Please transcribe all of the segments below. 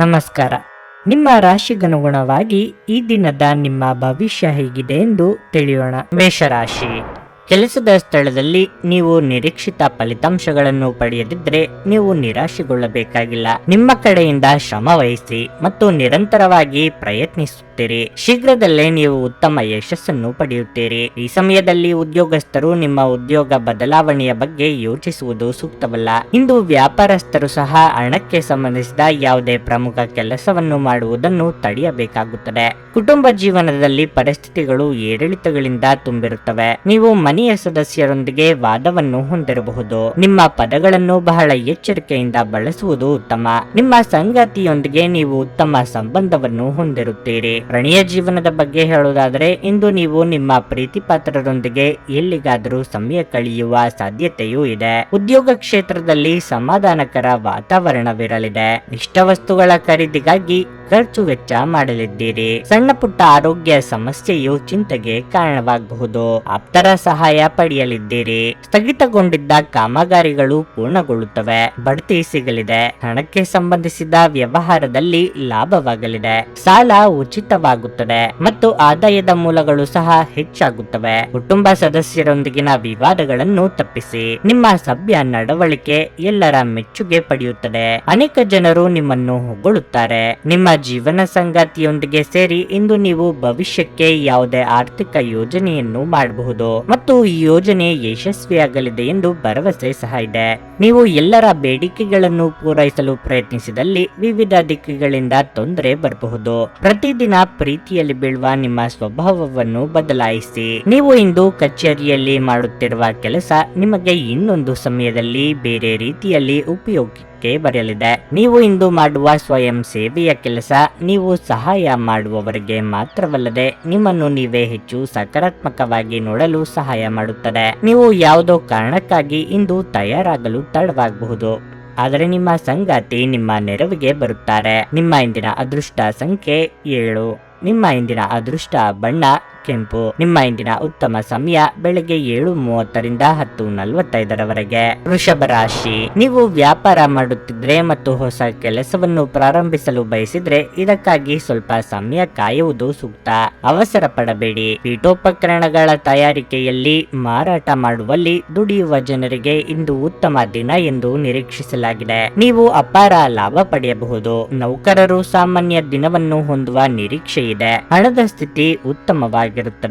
ನಮಸ್ಕಾರ. ನಿಮ್ಮ ರಾಶಿಗನುಗುಣವಾಗಿ ಈ ದಿನದ ನಿಮ್ಮ ಭವಿಷ್ಯ ಹೇಗಿದೆ ಎಂದು ತಿಳಿಯೋಣ. ಮೇಷರಾಶಿ. ಕೆಲಸದ ಸ್ಥಳದಲ್ಲಿ ನೀವು ನಿರೀಕ್ಷಿತ ಫಲಿತಾಂಶಗಳನ್ನು ಪಡೆಯದಿದ್ದರೆ ನೀವು ನಿರಾಶೆಗೊಳ್ಳಬೇಕಾಗಿಲ್ಲ. ನಿಮ್ಮ ಕಡೆಯಿಂದ ಶ್ರಮ ವಹಿಸಿ ಮತ್ತು ನಿರಂತರವಾಗಿ ಪ್ರಯತ್ನಿಸುತ್ತೀರಿ. ಶೀಘ್ರದಲ್ಲೇ ನೀವು ಉತ್ತಮ ಯಶಸ್ಸನ್ನು ಪಡೆಯುತ್ತೀರಿ. ಈ ಸಮಯದಲ್ಲಿ ಉದ್ಯೋಗಸ್ಥರು ನಿಮ್ಮ ಉದ್ಯೋಗ ಬದಲಾವಣೆಯ ಬಗ್ಗೆ ಯೋಚಿಸುವುದು ಸೂಕ್ತವಲ್ಲ. ಇಂದು ವ್ಯಾಪಾರಸ್ಥರು ಸಹ ಹಣಕ್ಕೆ ಸಂಬಂಧಿಸಿದ ಯಾವುದೇ ಪ್ರಮುಖ ಕೆಲಸವನ್ನು ಮಾಡುವುದನ್ನು ತಡೆಯಬೇಕಾಗುತ್ತದೆ. ಕುಟುಂಬ ಜೀವನದಲ್ಲಿ ಪರಿಸ್ಥಿತಿಗಳು ಏರಿಳಿತಗಳಿಂದ ತುಂಬಿರುತ್ತವೆ. ನೀವು ಮನೆಯ ಸದಸ್ಯರೊಂದಿಗೆ ವಾದವನ್ನು ಹೊಂದಿರಬಹುದು. ನಿಮ್ಮ ಪದಗಳನ್ನು ಬಹಳ ಎಚ್ಚರಿಕೆಯಿಂದ ಬಳಸುವುದು ಉತ್ತಮ. ನಿಮ್ಮ ಸಂಗಾತಿಯೊಂದಿಗೆ ನೀವು ಉತ್ತಮ ಸಂಬಂಧವನ್ನು ಹೊಂದಿರುತ್ತೀರಿ. ಪ್ರಣಯ ಜೀವನದ ಬಗ್ಗೆ ಹೇಳುವುದಾದರೆ ಇಂದು ನೀವು ನಿಮ್ಮ ಪ್ರೀತಿಪಾತ್ರರೊಂದಿಗೆ ಎಲ್ಲಿಗಾದರೂ ಸಮಯ ಕಳೆಯುವ ಸಾಧ್ಯತೆಯೂ ಇದೆ. ಉದ್ಯೋಗ ಕ್ಷೇತ್ರದಲ್ಲಿ ಸಮಾಧಾನಕರ ವಾತಾವರಣವಿರಲಿದೆ. ಇಷ್ಟ ವಸ್ತುಗಳ ಖರೀದಿಗಾಗಿ ಖರ್ಚು ವೆಚ್ಚ ಮಾಡಲಿದ್ದೀರಿ. ಸಣ್ಣ ಪುಟ್ಟ ಆರೋಗ್ಯ ಸಮಸ್ಯೆಯು ಚಿಂತೆಗೆ ಕಾರಣವಾಗಬಹುದು. ಆಪ್ತರ ಸಹಾಯ ಪಡೆಯಲಿದ್ದೀರಿ. ಸ್ಥಗಿತಗೊಂಡಿದ್ದ ಕಾಮಗಾರಿಗಳು ಪೂರ್ಣಗೊಳ್ಳುತ್ತವೆ. ಬಡ್ತಿ ಸಿಗಲಿದೆ. ಹಣಕ್ಕೆ ಸಂಬಂಧಿಸಿದ ವ್ಯವಹಾರದಲ್ಲಿ ಲಾಭವಾಗಲಿದೆ. ಸಾಲ ಉಚಿತವಾಗುತ್ತದೆ ಮತ್ತು ಆದಾಯದ ಮೂಲಗಳು ಸಹ ಹೆಚ್ಚಾಗುತ್ತವೆ. ಕುಟುಂಬ ಸದಸ್ಯರೊಂದಿಗಿನ ವಿವಾದಗಳನ್ನು ತಪ್ಪಿಸಿ. ನಿಮ್ಮ ಸಭ್ಯ ನಡವಳಿಕೆ ಎಲ್ಲರ ಮೆಚ್ಚುಗೆ ಪಡೆಯುತ್ತದೆ. ಅನೇಕ ಜನರು ನಿಮ್ಮನ್ನು ಹೊಗಳುತ್ತಾರೆ. ನಿಮ್ಮ ಜೀವನ ಸಂಗಾತಿಯೊಂದಿಗೆ ಸೇರಿ ಇಂದು ನೀವು ಭವಿಷ್ಯಕ್ಕೆ ಯಾವುದೇ ಆರ್ಥಿಕ ಯೋಜನೆಯನ್ನು ಮಾಡಬಹುದು ಮತ್ತು ಈ ಯೋಜನೆ ಯಶಸ್ವಿಯಾಗಲಿದೆ ಎಂದು ಭರವಸೆ ಸಹ ಇದೆ. ನೀವು ಎಲ್ಲರ ಬೇಡಿಕೆಗಳನ್ನು ಪೂರೈಸಲು ಪ್ರಯತ್ನಿಸಿದಲ್ಲಿ ವಿವಿಧ ದಿಕ್ಕುಗಳಿಂದ ತೊಂದರೆ ಬರಬಹುದು. ಪ್ರತಿದಿನ ಪ್ರೀತಿಯಲ್ಲಿ ಬೀಳುವ ನಿಮ್ಮ ಸ್ವಭಾವವನ್ನು ಬದಲಾಯಿಸಿ. ನೀವು ಇಂದು ಕಚೇರಿಯಲ್ಲಿ ಮಾಡುತ್ತಿರುವ ಕೆಲಸ ನಿಮಗೆ ಇನ್ನೊಂದು ಸಮಯದಲ್ಲಿ ಬೇರೆ ರೀತಿಯಲ್ಲಿ ಉಪಯೋಗಕ್ಕೆ ಬರಲಿದೆ. ನೀವು ಇಂದು ಮಾಡುವ ಸ್ವಯಂ ಸೇವೆಯ ಕೆಲಸ ನೀವು ಸಹಾಯ ಮಾಡುವವರಿಗೆ ಮಾತ್ರವಲ್ಲದೆ ನಿಮ್ಮನ್ನು ನೀವೇ ಹೆಚ್ಚು ಸಕಾರಾತ್ಮಕವಾಗಿ ನೋಡಲು ಸಹಾಯ ಮಾಡುತ್ತದೆ. ನೀವು ಯಾವುದೋ ಕಾರಣಕ್ಕಾಗಿ ಇಂದು ತಯಾರಾಗಲು ತಡವಾಗಬಹುದು, ಆದರೆ ನಿಮ್ಮ ಸಂಗಾತಿ ನಿಮ್ಮ ನೆರವಿಗೆ ಬರುತ್ತಾರೆ. ನಿಮ್ಮ ಇಂದಿನ ಅದೃಷ್ಟ ಸಂಖ್ಯೆ 7. ನಿಮ್ಮ ಇಂದಿನ ಅದೃಷ್ಟ ಬಣ್ಣ ಕೆಂಪು. ನಿಮ್ಮ ಇಂದಿನ ಉತ್ತಮ ಸಮಯ ಬೆಳಗ್ಗೆ 7:30ರಿಂದ 10:45ರವರೆಗೆ. ವೃಷಭ ರಾಶಿ. ನೀವು ವ್ಯಾಪಾರ ಮಾಡುತ್ತಿದ್ರೆ ಮತ್ತು ಹೊಸ ಕೆಲಸವನ್ನು ಪ್ರಾರಂಭಿಸಲು ಬಯಸಿದ್ರೆ ಇದಕ್ಕಾಗಿ ಸ್ವಲ್ಪ ಸಮಯ ಕಾಯುವುದು ಸೂಕ್ತ. ಅವಸರ ಪಡಬೇಡಿ. ಪೀಠೋಪಕರಣಗಳ ತಯಾರಿಕೆಯಲ್ಲಿ ಮಾರಾಟ ಮಾಡುವಲ್ಲಿ ದುಡಿಯುವ ಜನರಿಗೆ ಇಂದು ಉತ್ತಮ ದಿನ ಎಂದು ನಿರೀಕ್ಷಿಸಲಾಗಿದೆ. ನೀವು ಅಪಾರ ಲಾಭ ಪಡೆಯಬಹುದು. ನೌಕರರು ಸಾಮಾನ್ಯ ದಿನವನ್ನು ಹೊಂದುವ ನಿರೀಕ್ಷೆ ಇದೆ. ಹಣದ ಸ್ಥಿತಿ ಉತ್ತಮವಾಗಿರುತ್ತದೆ.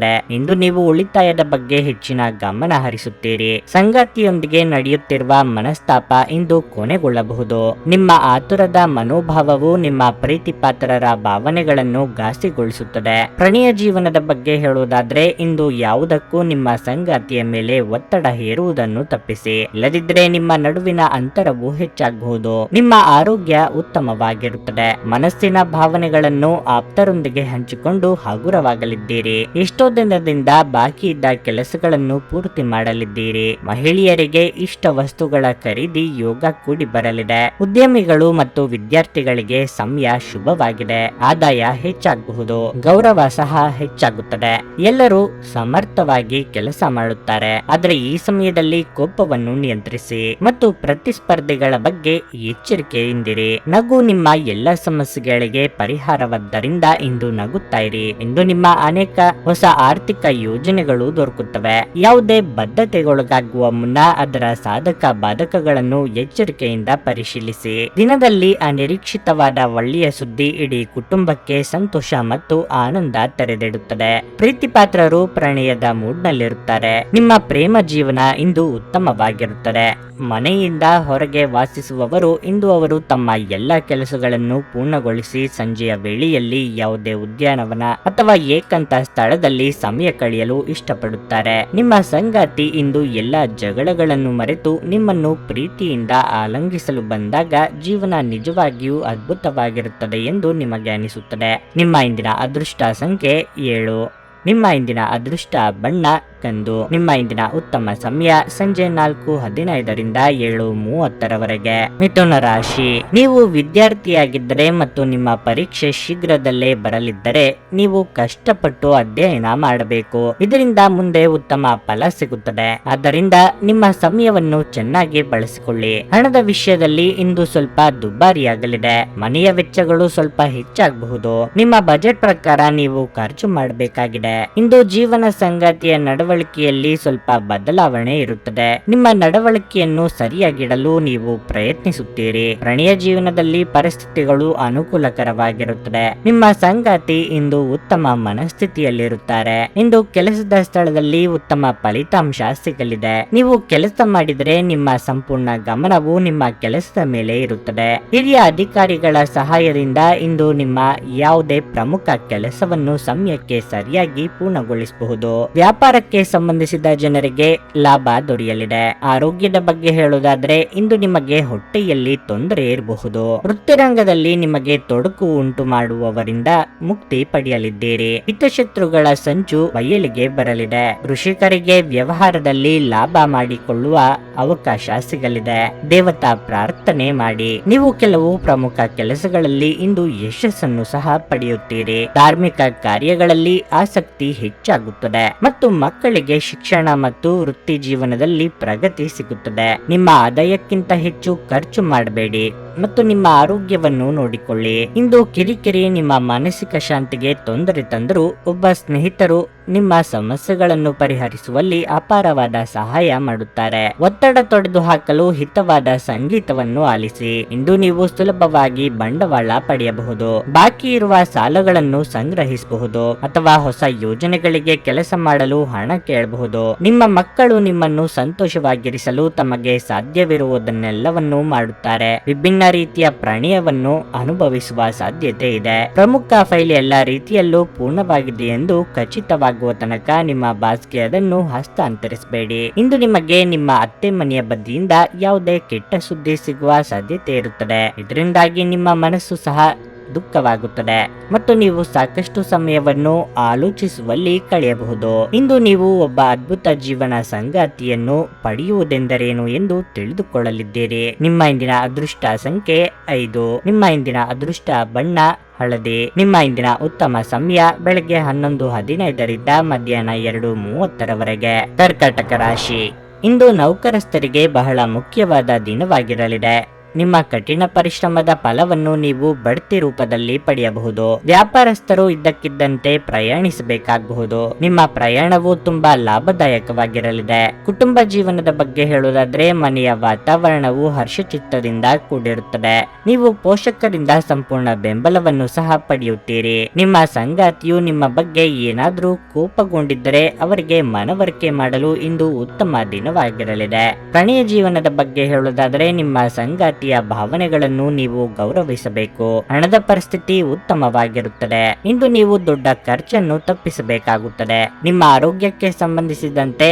ಇಂದು ನೀವು ಉಳಿತಾಯದ ಬಗ್ಗೆ ಹೆಚ್ಚಿನ ಗಮನ ಹರಿಸುತ್ತೀರಿ. ಸಂಗಾತಿಯೊಂದಿಗೆ ನಡೆಯುತ್ತಿರುವ ಮನಸ್ತಾಪ ಇಂದು ಕೊನೆಗೊಳ್ಳಬಹುದು. ನಿಮ್ಮ ಆತುರದ ಮನೋಭಾವವು ನಿಮ್ಮ ಪ್ರೀತಿಪಾತ್ರರ ಭಾವನೆಗಳನ್ನು ಘಾಸಿಗೊಳಿಸುತ್ತದೆ. ಪ್ರಣಯ ಜೀವನದ ಬಗ್ಗೆ ಹೇಳುವುದಾದ್ರೆ ಇಂದು ಯಾವುದಕ್ಕೂ ನಿಮ್ಮ ಸಂಗಾತಿಯ ಮೇಲೆ ಒತ್ತಡ ಹೇರುವುದನ್ನು ತಪ್ಪಿಸಿ. ಇಲ್ಲದಿದ್ದರೆ ನಿಮ್ಮ ನಡುವಿನ ಅಂತರವು ಹೆಚ್ಚಾಗಬಹುದು. ನಿಮ್ಮ ಆರೋಗ್ಯ ಉತ್ತಮವಾಗಿರುತ್ತದೆ. ಮನಸ್ಸಿನ ಭಾವನೆಗಳನ್ನು ಆಪ್ತರೊಂದಿಗೆ ಹಂಚಿಕೊಂಡು ಹಗುರವಾಗಲಿದ್ದೀರಿ. ಎಷ್ಟೋ ದಿನದಿಂದ ಬಾಕಿ ಇದ್ದ ಕೆಲಸಗಳನ್ನು ಪೂರ್ತಿ ಮಾಡಲಿದ್ದೀರಿ. ಮಹಿಳೆಯರಿಗೆ ಇಷ್ಟ ವಸ್ತುಗಳ ಖರೀದಿ ಯೋಗ ಕೂಡಿ ಬರಲಿದೆ. ಉದ್ಯಮಿಗಳು ಮತ್ತು ವಿದ್ಯಾರ್ಥಿಗಳಿಗೆ ಸಮಯ ಶುಭವಾಗಿದೆ. ಆದಾಯ ಹೆಚ್ಚಾಗಬಹುದು. ಗೌರವ ಸಹ ಹೆಚ್ಚಾಗುತ್ತದೆ. ಎಲ್ಲರೂ ಸಮರ್ಥವಾಗಿ ಕೆಲಸ ಮಾಡುತ್ತಾರೆ, ಆದರೆ ಈ ಸಮಯದಲ್ಲಿ ಕೋಪವನ್ನು ನಿಯಂತ್ರಿಸಿ ಮತ್ತು ಪ್ರತಿಸ್ಪರ್ಧಿಗಳ ಬಗ್ಗೆ ಎಚ್ಚರಿಕೆಯಿಂದಿರಿ. ನಗು ನಿಮ್ಮ ಎಲ್ಲ ಸಮಸ್ಯೆಗಳಿಗೆ ಪರಿಹಾರವಾದ್ದರಿಂದ ಇಂದು ನಗುತ್ತಾ ಇರಿ. ಇಂದು ನಿಮ್ಮ ಅನೇಕ ಹೊಸ ಆರ್ಥಿಕ ಯೋಜನೆಗಳು ದೊರಕುತ್ತವೆ. ಯಾವುದೇ ಬದ್ಧತೆಗೊಳಗಾಗುವ ಮುನ್ನ ಅದರ ಸಾಧಕ ಬಾಧಕಗಳನ್ನು ಎಚ್ಚರಿಕೆಯಿಂದ ಪರಿಶೀಲಿಸಿ. ದಿನದಲ್ಲಿ ಅನಿರೀಕ್ಷಿತವಾದ ಒಳ್ಳೆಯ ಸುದ್ದಿ ಇಡೀ ಕುಟುಂಬಕ್ಕೆ ಸಂತೋಷ ಮತ್ತು ಆನಂದ ತೆರೆದಿಡುತ್ತದೆ. ಪ್ರೀತಿಪಾತ್ರರು ಪ್ರಣಯದ ಮೂಡ್ನಲ್ಲಿರುತ್ತಾರೆ. ನಿಮ್ಮ ಪ್ರೇಮ ಜೀವನ ಇಂದು ಉತ್ತಮವಾಗಿರುತ್ತದೆ. ಮನೆಯಿಂದ ಹೊರಗೆ ವಾಸಿಸುವವರು ಇಂದು ಅವರು ತಮ್ಮ ಎಲ್ಲ ಕೆಲಸಗಳನ್ನು ಪೂರ್ಣಗೊಳಿಸಿ ಸಂಜೆಯ ವೇಳೆಯಲ್ಲಿ ಯಾವುದೇ ಉದ್ಯಾನವನ ಅಥವಾ ಏಕಾಂತ ಸ್ಥಳದಲ್ಲಿ ಸಮಯ ಕಳೆಯಲು ಇಷ್ಟಪಡುತ್ತಾರೆ. ನಿಮ್ಮ ಸಂಗಾತಿ ಇಂದು ಎಲ್ಲ ಜಗಳಗಳನ್ನು ಮರೆತು ನಿಮ್ಮನ್ನು ಪ್ರೀತಿಯಿಂದ ಆಲಂಗಿಸಲು ಬಂದಾಗ ಜೀವನ ನಿಜವಾಗಿಯೂ ಅದ್ಭುತವಾಗಿರುತ್ತದೆ ಎಂದು ನಿಮಗೆ ಅನಿಸುತ್ತದೆ. ನಿಮ್ಮ ಇಂದಿನ ಅದೃಷ್ಟ ಸಂಖ್ಯೆ 7. ನಿಮ್ಮ ಇಂದಿನ ಅದೃಷ್ಟ ಬಣ್ಣ ದಿಕ್ಕಂದು. ನಿಮ್ಮ ಇಂದಿನ ಉತ್ತಮ ಸಮಯ ಸಂಜೆ 4:15ರಿಂದ 7:30ರವರೆಗೆ. ಮಿಥುನ ರಾಶಿ, ನೀವು ವಿದ್ಯಾರ್ಥಿಯಾಗಿದ್ದರೆ ಮತ್ತು ನಿಮ್ಮ ಪರೀಕ್ಷೆ ಶೀಘ್ರದಲ್ಲೇ ಬರಲಿದ್ದರೆ ನೀವು ಕಷ್ಟಪಟ್ಟು ಅಧ್ಯಯನ ಮಾಡಬೇಕು. ಇದರಿಂದ ಮುಂದೆ ಉತ್ತಮ ಫಲ ಸಿಗುತ್ತದೆ. ಆದ್ದರಿಂದ ನಿಮ್ಮ ಸಮಯವನ್ನು ಚೆನ್ನಾಗಿ ಬಳಸಿಕೊಳ್ಳಿ. ಹಣದ ವಿಷಯದಲ್ಲಿ ಇಂದು ಸ್ವಲ್ಪ ದುಬಾರಿಯಾಗಲಿದೆ. ಮನೆಯ ವೆಚ್ಚಗಳು ಸ್ವಲ್ಪ ಹೆಚ್ಚಾಗಬಹುದು. ನಿಮ್ಮ ಬಜೆಟ್ ಪ್ರಕಾರ ನೀವು ಖರ್ಚು ಮಾಡಬೇಕಾಗಿದೆ. ಇಂದು ಜೀವನ ಸಂಗಾತಿಯ ನಡವಳಿಕೆಯಲ್ಲಿ ಸ್ವಲ್ಪ ಬದಲಾವಣೆ ಇರುತ್ತದೆ. ನಿಮ್ಮ ನಡವಳಿಕೆಯನ್ನು ಸರಿಯಾಗಿಡಲು ನೀವು ಪ್ರಯತ್ನಿಸುತ್ತೀರಿ. ಪ್ರಣಯ ಜೀವನದಲ್ಲಿ ಪರಿಸ್ಥಿತಿಗಳು ಅನುಕೂಲಕರವಾಗಿರುತ್ತದೆ. ನಿಮ್ಮ ಸಂಗಾತಿ ಇಂದು ಉತ್ತಮ ಮನಸ್ಥಿತಿಯಲ್ಲಿರುತ್ತಾರೆ. ಇಂದು ಕೆಲಸದ ಸ್ಥಳದಲ್ಲಿ ಉತ್ತಮ ಫಲಿತಾಂಶ ಸಿಗಲಿದೆ. ನೀವು ಕೆಲಸ ಮಾಡಿದರೆ ನಿಮ್ಮ ಸಂಪೂರ್ಣ ಗಮನವು ನಿಮ್ಮ ಕೆಲಸದ ಮೇಲೆ ಇರುತ್ತದೆ. ಹಿರಿಯ ಅಧಿಕಾರಿಗಳ ಸಹಾಯದಿಂದ ಇಂದು ನಿಮ್ಮ ಯಾವುದೇ ಪ್ರಮುಖ ಕೆಲಸವನ್ನು ಸಮಯಕ್ಕೆ ಸರಿಯಾಗಿ ಪೂರ್ಣಗೊಳಿಸಬಹುದು. ವ್ಯಾಪಾರಕ್ಕೆ ಸಂಬಂಧಿಸಿದ ಜನರಿಗೆ ಲಾಭ ದೊರೆಯಲಿದೆ. ಆರೋಗ್ಯದ ಬಗ್ಗೆ ಹೇಳುವುದಾದ್ರೆ ಇಂದು ನಿಮಗೆ ಹೊಟ್ಟೆಯಲ್ಲಿ ತೊಂದರೆ ಇರಬಹುದು. ವೃತ್ತಿರಂಗದಲ್ಲಿ ನಿಮಗೆ ತೊಡಕು ಉಂಟು ಮಾಡುವವರಿಂದ ಮುಕ್ತಿ ಪಡೆಯಲಿದ್ದೀರಿ. ಹಿತಶತ್ರುಗಳ ಸಂಚು ಬಯಲಿಗೆ ಬರಲಿದೆ. ಕೃಷಿಕರಿಗೆ ವ್ಯವಹಾರದಲ್ಲಿ ಲಾಭ ಮಾಡಿಕೊಳ್ಳುವ ಅವಕಾಶ ಸಿಗಲಿದೆ. ದೇವತಾ ಪ್ರಾರ್ಥನೆ ಮಾಡಿ. ನೀವು ಕೆಲವು ಪ್ರಮುಖ ಕೆಲಸಗಳಲ್ಲಿ ಇಂದು ಯಶಸ್ಸನ್ನು ಸಹ ಪಡೆಯುತ್ತೀರಿ. ಧಾರ್ಮಿಕ ಕಾರ್ಯಗಳಲ್ಲಿ ಆಸಕ್ತಿ ಹೆಚ್ಚಾಗುತ್ತದೆ ಮತ್ತು ಮಕ್ಕಳಿಗೆ ಶಿಕ್ಷಣ ಮತ್ತು ವೃತ್ತಿ ಜೀವನದಲ್ಲಿ ಪ್ರಗತಿ ಸಿಗುತ್ತದೆ. ನಿಮ್ಮ ಆದಾಯಕ್ಕಿಂತ ಹೆಚ್ಚು ಖರ್ಚು ಮಾಡಬೇಡಿ ಮತ್ತು ನಿಮ್ಮ ಆರೋಗ್ಯವನ್ನು ನೋಡಿಕೊಳ್ಳಿ. ಇಂದು ಕಿರಿಕಿರಿ ನಿಮ್ಮ ಮಾನಸಿಕ ಶಾಂತಿಗೆ ತೊಂದರೆ ತಂದರೂ ಒಬ್ಬ ಸ್ನೇಹಿತರು ನಿಮ್ಮ ಸಮಸ್ಯೆಗಳನ್ನು ಪರಿಹರಿಸುವಲ್ಲಿ ಅಪಾರವಾದ ಸಹಾಯ ಮಾಡುತ್ತಾರೆ. ಒತ್ತಡ ತೊಡೆದು ಹಾಕಲು ಹಿತವಾದ ಸಂಗೀತವನ್ನು ಆಲಿಸಿ. ಇಂದು ನೀವು ಸುಲಭವಾಗಿ ಬಂಡವಾಳ ಪಡೆಯಬಹುದು. ಬಾಕಿ ಇರುವ ಸಾಲಗಳನ್ನು ಸಂಗ್ರಹಿಸಬಹುದು ಅಥವಾ ಹೊಸ ಯೋಜನೆಗಳಿಗೆ ಕೆಲಸ ಮಾಡಲು ಹಣ ಕೇಳಬಹುದು. ನಿಮ್ಮ ಮಕ್ಕಳು ನಿಮ್ಮನ್ನು ಸಂತೋಷವಾಗಿರಿಸಲು ತಮಗೆ ಸಾಧ್ಯವಿರುವುದನ್ನೆಲ್ಲವನ್ನೂ ಮಾಡುತ್ತಾರೆ. ವಿಭಿನ್ನ ರೀತಿಯ ಪ್ರಣಯವನ್ನು ಅನುಭವಿಸುವ ಸಾಧ್ಯತೆ ಇದೆ. ಪ್ರಮುಖ ಫೈಲ್ ಎಲ್ಲ ರೀತಿಯಲ್ಲೂ ಪೂರ್ಣವಾಗಿದೆ ಎಂದು ಖಚಿತವಾಗುವ ತನಕ ನಿಮ್ಮ ಬಾಸ್ಗೆ ಅದನ್ನು ಹಸ್ತಾಂತರಿಸಬೇಡಿ. ಇಂದು ನಿಮಗೆ ನಿಮ್ಮ ಅತ್ತೆ ಮನೆಯ ಬದಿಯಿಂದ ಯಾವುದೇ ಕೆಟ್ಟ ಸುದ್ದಿ ಸಿಗುವ ಸಾಧ್ಯತೆ ಇರುತ್ತದೆ. ಇದರಿಂದಾಗಿ ನಿಮ್ಮ ಮನಸ್ಸು ಸಹ ದುಃಖವಾಗುತ್ತದೆ ಮತ್ತು ನೀವು ಸಾಕಷ್ಟು ಸಮಯವನ್ನು ಆಲೋಚಿಸುವಲ್ಲಿ ಕಳೆಯಬಹುದು. ಇಂದು ನೀವು ಒಬ್ಬ ಅದ್ಭುತ ಜೀವನ ಸಂಗಾತಿಯನ್ನು ಪಡೆಯುವುದೆಂದರೇನು ಎಂದು ತಿಳಿದುಕೊಳ್ಳಲಿದ್ದೀರಿ. ನಿಮ್ಮ ಇಂದಿನ ಅದೃಷ್ಟ ಸಂಖ್ಯೆ 5. ನಿಮ್ಮ ಇಂದಿನ ಅದೃಷ್ಟ ಬಣ್ಣ ಹಳದಿ. ನಿಮ್ಮ ಇಂದಿನ ಉತ್ತಮ ಸಮಯ ಬೆಳಗ್ಗೆ 11:15ರಿಂದ ಮಧ್ಯಾಹ್ನ 2:30ರವರೆಗೆ. ಕರ್ಕಾಟಕ ರಾಶಿ, ಇಂದು ನೌಕರಸ್ಥರಿಗೆ ಬಹಳ ಮುಖ್ಯವಾದ ದಿನವಾಗಿರಲಿದೆ. ನಿಮ್ಮ ಕಠಿಣ ಪರಿಶ್ರಮದ ಫಲವನ್ನು ನೀವು ಬಡ್ತಿ ರೂಪದಲ್ಲಿ ಪಡೆಯಬಹುದು. ವ್ಯಾಪಾರಸ್ಥರು ಇದ್ದಕ್ಕಿದ್ದಂತೆ ಪ್ರಯಾಣಿಸಬೇಕಾಗಬಹುದು. ನಿಮ್ಮ ಪ್ರಯಾಣವು ತುಂಬಾ ಲಾಭದಾಯಕವಾಗಿರಲಿದೆ. ಕುಟುಂಬ ಜೀವನದ ಬಗ್ಗೆ ಹೇಳುವುದಾದ್ರೆ ಮನೆಯ ವಾತಾವರಣವು ಹರ್ಷಚಿತ್ತದಿಂದ ಕೂಡಿರುತ್ತದೆ. ನೀವು ಪೋಷಕರಿಂದ ಸಂಪೂರ್ಣ ಬೆಂಬಲವನ್ನು ಸಹ ಪಡೆಯುತ್ತೀರಿ. ನಿಮ್ಮ ಸಂಗಾತಿಯು ನಿಮ್ಮ ಬಗ್ಗೆ ಏನಾದರೂ ಕೋಪಗೊಂಡಿದ್ದರೆ ಅವರಿಗೆ ಮನವರಿಕೆ ಮಾಡಲು ಇಂದು ಉತ್ತಮ ದಿನವಾಗಿರಲಿದೆ. ಪ್ರಣಯ ಜೀವನದ ಬಗ್ಗೆ ಹೇಳುವುದಾದರೆ ನಿಮ್ಮ ಸಂಗಾತಿ ಭಾವನೆಗಳನ್ನು ನೀವು ಗೌರವಿಸಬೇಕು. ಹಣದ ಪರಿಸ್ಥಿತಿ ಉತ್ತಮವಾಗಿರುತ್ತದೆ. ಇಂದು ನೀವು ದೊಡ್ಡ ಖರ್ಚನ್ನು ತಪ್ಪಿಸಬೇಕಾಗುತ್ತದೆ. ನಿಮ್ಮ ಆರೋಗ್ಯಕ್ಕೆ ಸಂಬಂಧಿಸಿದಂತೆ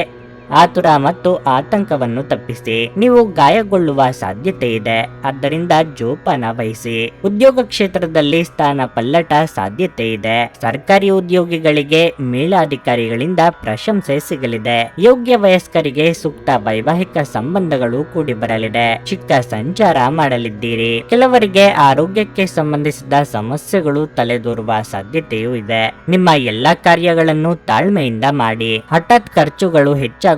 ಆತುರ ಮತ್ತು ಆತಂಕವನ್ನು ತಪ್ಪಿಸಿ. ನೀವು ಗಾಯಗೊಳ್ಳುವ ಸಾಧ್ಯತೆ ಇದೆ, ಆದ್ದರಿಂದ ಜೋಪಾನ ವಹಿಸಿ. ಉದ್ಯೋಗ ಕ್ಷೇತ್ರದಲ್ಲಿ ಸ್ಥಾನ ಪಲ್ಲಟ ಸಾಧ್ಯತೆ ಇದೆ. ಸರ್ಕಾರಿ ಉದ್ಯೋಗಿಗಳಿಗೆ ಮೇಲಾಧಿಕಾರಿಗಳಿಂದ ಪ್ರಶಂಸೆ ಸಿಗಲಿದೆ. ಯೋಗ್ಯ ವಯಸ್ಕರಿಗೆ ಸೂಕ್ತ ವೈವಾಹಿಕ ಸಂಬಂಧಗಳು ಕೂಡಿ ಬರಲಿದೆ. ಚಿಕ್ಕ ಸಂಚಾರ ಮಾಡಲಿದ್ದೀರಿ. ಕೆಲವರಿಗೆ ಆರೋಗ್ಯಕ್ಕೆ ಸಂಬಂಧಿಸಿದ ಸಮಸ್ಯೆಗಳು ತಲೆದೋರುವ ಸಾಧ್ಯತೆಯೂ ಇದೆ. ನಿಮ್ಮ ಎಲ್ಲಾ ಕಾರ್ಯಗಳನ್ನು ತಾಳ್ಮೆಯಿಂದ ಮಾಡಿ. ಹಠಾತ್ ಖರ್ಚುಗಳು ಹೆಚ್ಚಾಗುವುದರಿಂದ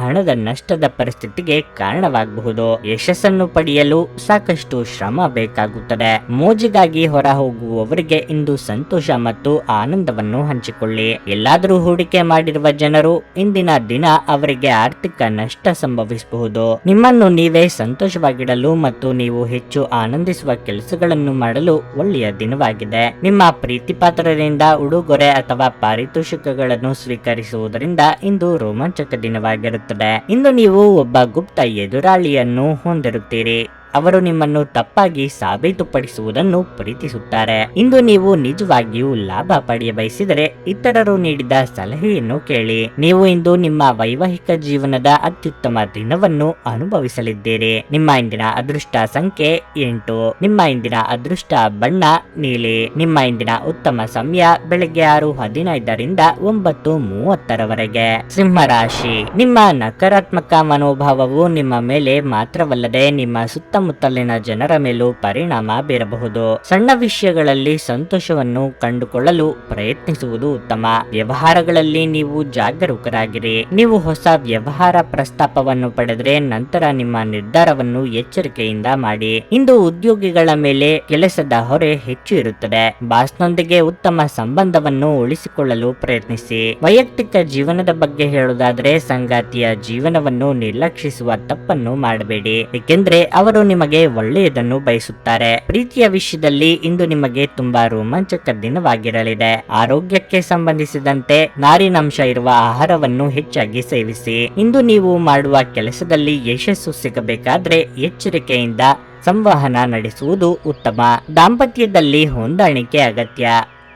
ಹಣದ ನಷ್ಟದ ಪರಿಸ್ಥಿತಿಗೆ ಕಾರಣವಾಗಬಹುದು. ಯಶಸ್ಸನ್ನು ಪಡೆಯಲು ಸಾಕಷ್ಟು ಶ್ರಮ ಬೇಕಾಗುತ್ತದೆ. ಮೋಜಿಗಾಗಿ ಹೊರ ಹೋಗುವವರಿಗೆ ಇಂದು ಸಂತೋಷ ಮತ್ತು ಆನಂದವನ್ನು ಹಂಚಿಕೊಳ್ಳಿ. ಎಲ್ಲಾದರೂ ಹೂಡಿಕೆ ಮಾಡಿರುವ ಜನರು ಇಂದಿನ ದಿನ ಅವರಿಗೆ ಆರ್ಥಿಕ ನಷ್ಟ ಸಂಭವಿಸಬಹುದು. ನಿಮ್ಮನ್ನು ನೀವೇ ಸಂತೋಷವಾಗಿಡಲು ಮತ್ತು ನೀವು ಹೆಚ್ಚು ಆನಂದಿಸುವ ಕೆಲಸಗಳನ್ನು ಮಾಡಲು ಒಳ್ಳೆಯ ದಿನವಾಗಿದೆ. ನಿಮ್ಮ ಪ್ರೀತಿಪಾತ್ರರಿಂದ ಉಡುಗೊರೆ ಅಥವಾ ಪಾರಿತೋಷಿಕಗಳನ್ನು ಸ್ವೀಕರಿಸುವುದರಿಂದ ಇಂದು ರೋಮಾಂಚಕ ದಿನವಾಗಿರುತ್ತದೆ. ಇಂದು ನೀವು ಒಬ್ಬ ಗುಪ್ತ ಎದುರಾಳಿಯನ್ನು ಹೊಂದಿರುತ್ತೀರಿ. ಅವರು ನಿಮ್ಮನ್ನು ತಪ್ಪಾಗಿ ಸಾಬೀತುಪಡಿಸುವುದನ್ನು ಪ್ರೀತಿಸುತ್ತಾರೆ. ಇಂದು ನೀವು ನಿಜವಾಗಿಯೂ ಲಾಭ ಪಡೆಯ ಬಯಸಿದರೆ ಇತರರು ನೀಡಿದ ಸಲಹೆಯನ್ನು ಕೇಳಿ. ನೀವು ಇಂದು ನಿಮ್ಮ ವೈವಾಹಿಕ ಜೀವನದ ಅತ್ಯುತ್ತಮ ದಿನವನ್ನು ಅನುಭವಿಸಲಿದ್ದೀರಿ. ನಿಮ್ಮ ಇಂದಿನ ಅದೃಷ್ಟ ಸಂಖ್ಯೆ 8. ನಿಮ್ಮ ಇಂದಿನ ಅದೃಷ್ಟ ಬಣ್ಣ ನೀಲಿ. ನಿಮ್ಮ ಇಂದಿನ ಉತ್ತಮ ಸಮಯ ಬೆಳಗ್ಗೆ 6:15ರಿಂದ 9:30ರವರೆಗೆ. ಸಿಂಹ ರಾಶಿ. ನಿಮ್ಮ ನಕಾರಾತ್ಮಕ ಮನೋಭಾವವು ನಿಮ್ಮ ಮೇಲೆ ಮಾತ್ರವಲ್ಲದೆ ನಿಮ್ಮ ಸುತ್ತಮುತ್ತಲಿನ ಜನರ ಮೇಲೂ ಪರಿಣಾಮ ಬೀರಬಹುದು. ಸಣ್ಣ ವಿಷಯಗಳಲ್ಲಿ ಸಂತೋಷವನ್ನು ಕಂಡುಕೊಳ್ಳಲು ಪ್ರಯತ್ನಿಸುವುದು ಉತ್ತಮ. ವ್ಯವಹಾರಗಳಲ್ಲಿ ನೀವು ಜಾಗರೂಕರಾಗಿರಿ. ನೀವು ಹೊಸ ವ್ಯವಹಾರ ಪ್ರಸ್ತಾಪವನ್ನು ಪಡೆದರೆ ನಂತರ ನಿಮ್ಮ ನಿರ್ಧಾರವನ್ನು ಎಚ್ಚರಿಕೆಯಿಂದ ಮಾಡಿ. ಇಂದು ಉದ್ಯೋಗಿಗಳ ಮೇಲೆ ಕೆಲಸದ ಹೊರೆ ಹೆಚ್ಚು ಇರುತ್ತದೆ. ಬಾಸ್ನೊಂದಿಗೆ ಉತ್ತಮ ಸಂಬಂಧವನ್ನು ಉಳಿಸಿಕೊಳ್ಳಲು ಪ್ರಯತ್ನಿಸಿ. ವೈಯಕ್ತಿಕ ಜೀವನದ ಬಗ್ಗೆ ಹೇಳುವುದಾದರೆ ಸಂಗಾತಿಯ ಜೀವನವನ್ನು ನಿರ್ಲಕ್ಷಿಸುವ ತಪ್ಪನ್ನು ಮಾಡಬೇಡಿ, ಏಕೆಂದರೆ ಅವರು ನಿಮಗೆ ಒಳ್ಳೆಯದನ್ನು ಬಯಸುತ್ತಾರೆ. ಪ್ರೀತಿಯ ವಿಷಯದಲ್ಲಿ ಇಂದು ನಿಮಗೆ ತುಂಬಾ ರೋಮಾಂಚಕ ದಿನವಾಗಿರಲಿದೆ. ಆರೋಗ್ಯಕ್ಕೆ ಸಂಬಂಧಿಸಿದಂತೆ ನಾರಿನಾಂಶ ಇರುವ ಆಹಾರವನ್ನು ಹೆಚ್ಚಾಗಿ ಸೇವಿಸಿ. ಇಂದು ನೀವು ಮಾಡುವ ಕೆಲಸದಲ್ಲಿ ಯಶಸ್ಸು ಸಿಗಬೇಕಾದ್ರೆ ಎಚ್ಚರಿಕೆಯಿಂದ ಸಂವಹನ ನಡೆಸುವುದು ಉತ್ತಮ. ದಾಂಪತ್ಯದಲ್ಲಿ ಹೊಂದಾಣಿಕೆ ಅಗತ್ಯ.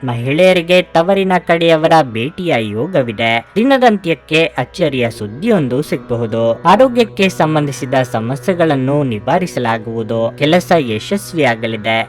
ಮಹಿಳೆಯರಿಗೆ ತವರಿನ ಕಡೆಯವರ ಭೇಟಿಯ ಯೋಗವಿದೆ. ದಿನದಂತ್ಯಕ್ಕೆ ಅಚ್ಚರಿಯ ಸುದ್ದಿಯೊಂದು ಸಿಗಬಹುದು. ಆರೋಗ್ಯಕ್ಕೆ ಸಂಬಂಧಿಸಿದ ಸಮಸ್ಯೆಗಳನ್ನು ನಿವಾರಿಸಲಾಗುವುದು. ಕೆಲಸ ಯಶಸ್ವಿಯಾಗಲಿದೆ.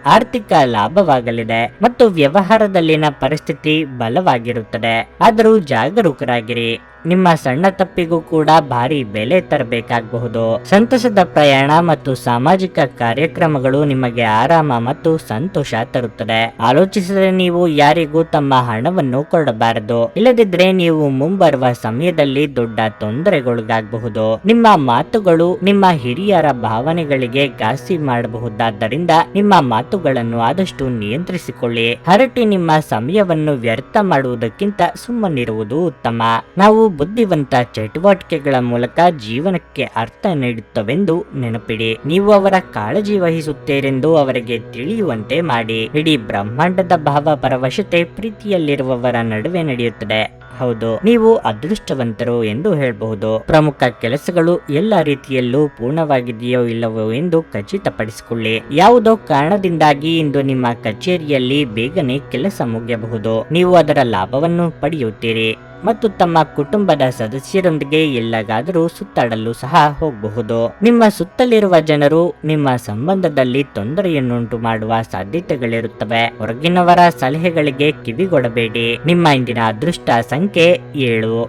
ಆರ್ಥಿಕ ಲಾಭವಾಗಲಿದೆ ಮತ್ತು ವ್ಯವಹಾರದಲ್ಲಿನ ಪರಿಸ್ಥಿತಿ ಬಲವಾಗಿರುತ್ತದೆ. ಆದರೂ ಜಾಗರೂಕರಾಗಿರಿ. ನಿಮ್ಮ ಸಣ್ಣ ತಪ್ಪಿಗೂ ಕೂಡ ಭಾರಿ ಬೆಲೆ ತರಬೇಕಾಗಬಹುದು. ಸಂತಸದ ಪ್ರಯಾಣ ಮತ್ತು ಸಾಮಾಜಿಕ ಕಾರ್ಯಕ್ರಮಗಳು ನಿಮಗೆ ಆರಾಮ ಮತ್ತು ಸಂತೋಷ ತರುತ್ತದೆ. ಆಲೋಚಿಸದೆ ನೀವು ಯಾರಿಗೂ ತಮ್ಮ ಹಣವನ್ನು ಕೊಡಬಾರದು, ಇಲ್ಲದಿದ್ದರೆ ನೀವು ಮುಂಬರುವ ಸಮಯದಲ್ಲಿ ದೊಡ್ಡ ತೊಂದರೆಗೊಳಗಾಗಬಹುದು. ನಿಮ್ಮ ಮಾತುಗಳು ನಿಮ್ಮ ಹಿರಿಯರ ಭಾವನೆಗಳಿಗೆ ಘಾಸಿ ಮಾಡಬಹುದಾದ್ದರಿಂದ ನಿಮ್ಮ ಮಾತುಗಳನ್ನು ಆದಷ್ಟು ನಿಯಂತ್ರಿಸಿಕೊಳ್ಳಿ. ಹರಟಿ ನಿಮ್ಮ ಸಮಯವನ್ನು ವ್ಯರ್ಥ ಮಾಡುವುದಕ್ಕಿಂತ ಸುಮ್ಮನಿರುವುದು ಉತ್ತಮ. ನಾವು ಬುದ್ಧಿವಂತ ಚಟುವಟಿಕೆಗಳ ಮೂಲಕ ಜೀವನಕ್ಕೆ ಅರ್ಥ ನೀಡುತ್ತವೆಂದು ನೆನಪಿಡಿ. ನೀವು ಅವರ ಕಾಳಜಿ ವಹಿಸುತ್ತೀರೆಂದು ಅವರಿಗೆ ತಿಳಿಯುವಂತೆ ಮಾಡಿ. ಇಡೀ ಬ್ರಹ್ಮಾಂಡದ ಭಾವ ಪರವಶತೆ ಪ್ರೀತಿಯಲ್ಲಿರುವವರ ನಡುವೆ ನಡೆಯುತ್ತದೆ. ಹೌದು, ನೀವು ಅದೃಷ್ಟವಂತರು ಎಂದು ಹೇಳಬಹುದು. ಪ್ರಮುಖ ಕೆಲಸಗಳು ಎಲ್ಲ ರೀತಿಯಲ್ಲೂ ಪೂರ್ಣವಾಗಿದೆಯೋ ಇಲ್ಲವೋ ಎಂದು ಖಚಿತಪಡಿಸಿಕೊಳ್ಳಿ. ಯಾವುದೋ ಕಾರಣದಿಂದಾಗಿ ಇಂದು ನಿಮ್ಮ ಕಚೇರಿಯಲ್ಲಿ ಬೇಗನೆ ಕೆಲಸ ಮುಗಿಯಬಹುದು. ನೀವು ಅದರ ಲಾಭವನ್ನು ಪಡೆಯುತ್ತೀರಿ ಮತ್ತು ತಮ್ಮ ಕುಟುಂಬದ ಸದಸ್ಯರೊಂದಿಗೆ ಎಲ್ಲಗಾದರೂ ಸುತ್ತಾಡಲು ಸಹ ಹೋಗಬಹುದು. ನಿಮ್ಮ ಸುತ್ತಲಿರುವ ಜನರು ನಿಮ್ಮ ಸಂಬಂಧದಲ್ಲಿ ತೊಂದರೆಯನ್ನುಂಟು ಮಾಡುವ ಸಾಧ್ಯತೆಗಳಿರುತ್ತವೆ. ಹೊರಗಿನವರ ಸಲಹೆಗಳಿಗೆ ಕಿವಿಗೊಡಬೇಡಿ. ನಿಮ್ಮ ಇಂದಿನ ಅದೃಷ್ಟ ಸಂಖ್ಯೆ 7.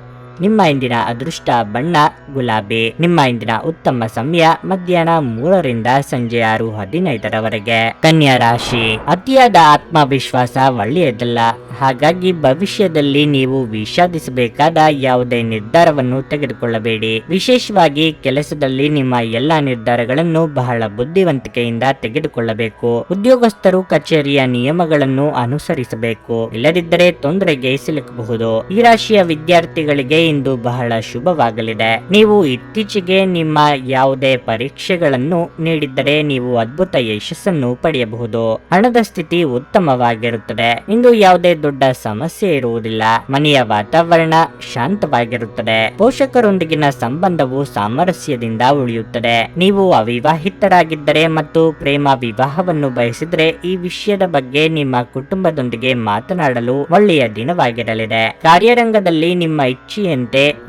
ನಿಮ್ಮ ಇಂದಿನ ಅದೃಷ್ಟ ಬಣ್ಣ ಗುಲಾಬಿ. ನಿಮ್ಮ ಇಂದಿನ ಉತ್ತಮ ಸಮಯ ಮಧ್ಯಾಹ್ನ 3ರಿಂದ ಸಂಜೆ 6:15ರವರೆಗೆ. ಕನ್ಯಾ ರಾಶಿ. ಅತಿಯಾದ ಆತ್ಮವಿಶ್ವಾಸ ಒಳ್ಳೆಯದಲ್ಲ. ಹಾಗಾಗಿ ಭವಿಷ್ಯದಲ್ಲಿ ನೀವು ವಿಷಾದಿಸಬೇಕಾದ ಯಾವುದೇ ನಿರ್ಧಾರವನ್ನು ತೆಗೆದುಕೊಳ್ಳಬೇಡಿ. ವಿಶೇಷವಾಗಿ ಕೆಲಸದಲ್ಲಿ ನಿಮ್ಮ ಎಲ್ಲಾ ನಿರ್ಧಾರಗಳನ್ನು ಬಹಳ ಬುದ್ಧಿವಂತಿಕೆಯಿಂದ ತೆಗೆದುಕೊಳ್ಳಬೇಕು. ಉದ್ಯೋಗಸ್ಥರು ಕಚೇರಿಯ ನಿಯಮಗಳನ್ನು ಅನುಸರಿಸಬೇಕು, ಇಲ್ಲದಿದ್ದರೆ ತೊಂದರೆಗೆ ಸಿಲುಕಬಹುದು. ಈ ರಾಶಿಯ ವಿದ್ಯಾರ್ಥಿಗಳಿಗೆ ಇಂದು ಬಹಳ ಶುಭವಾಗಲಿದೆ. ನೀವು ಇತ್ತೀಚೆಗೆ ನಿಮ್ಮ ಯಾವುದೇ ಪರೀಕ್ಷೆಗಳನ್ನು ನೀಡಿದ್ದರೆ ನೀವು ಅದ್ಭುತ ಯಶಸ್ಸನ್ನು ಪಡೆಯಬಹುದು. ಹಣದ ಸ್ಥಿತಿ ಉತ್ತಮವಾಗಿರುತ್ತದೆ. ಇಂದು ಯಾವುದೇ ದೊಡ್ಡ ಸಮಸ್ಯೆ ಇರುವುದಿಲ್ಲ. ಮನೆಯ ವಾತಾವರಣ ಶಾಂತವಾಗಿರುತ್ತದೆ. ಪೋಷಕರೊಂದಿಗಿನ ಸಂಬಂಧವು ಸಾಮರಸ್ಯದಿಂದ ಉಳಿಯುತ್ತದೆ. ನೀವು ಅವಿವಾಹಿತರಾಗಿದ್ದರೆ ಮತ್ತು ಪ್ರೇಮ ವಿವಾಹವನ್ನು ಬಯಸಿದ್ರೆ ಈ ವಿಷಯದ ಬಗ್ಗೆ ನಿಮ್ಮ ಕುಟುಂಬದೊಂದಿಗೆ ಮಾತನಾಡಲು ಒಳ್ಳೆಯ ದಿನವಾಗಿರಲಿದೆ. ಕಾರ್ಯರಂಗದಲ್ಲಿ ನಿಮ್ಮ ಇಚ್ಛೆಯಂತೆ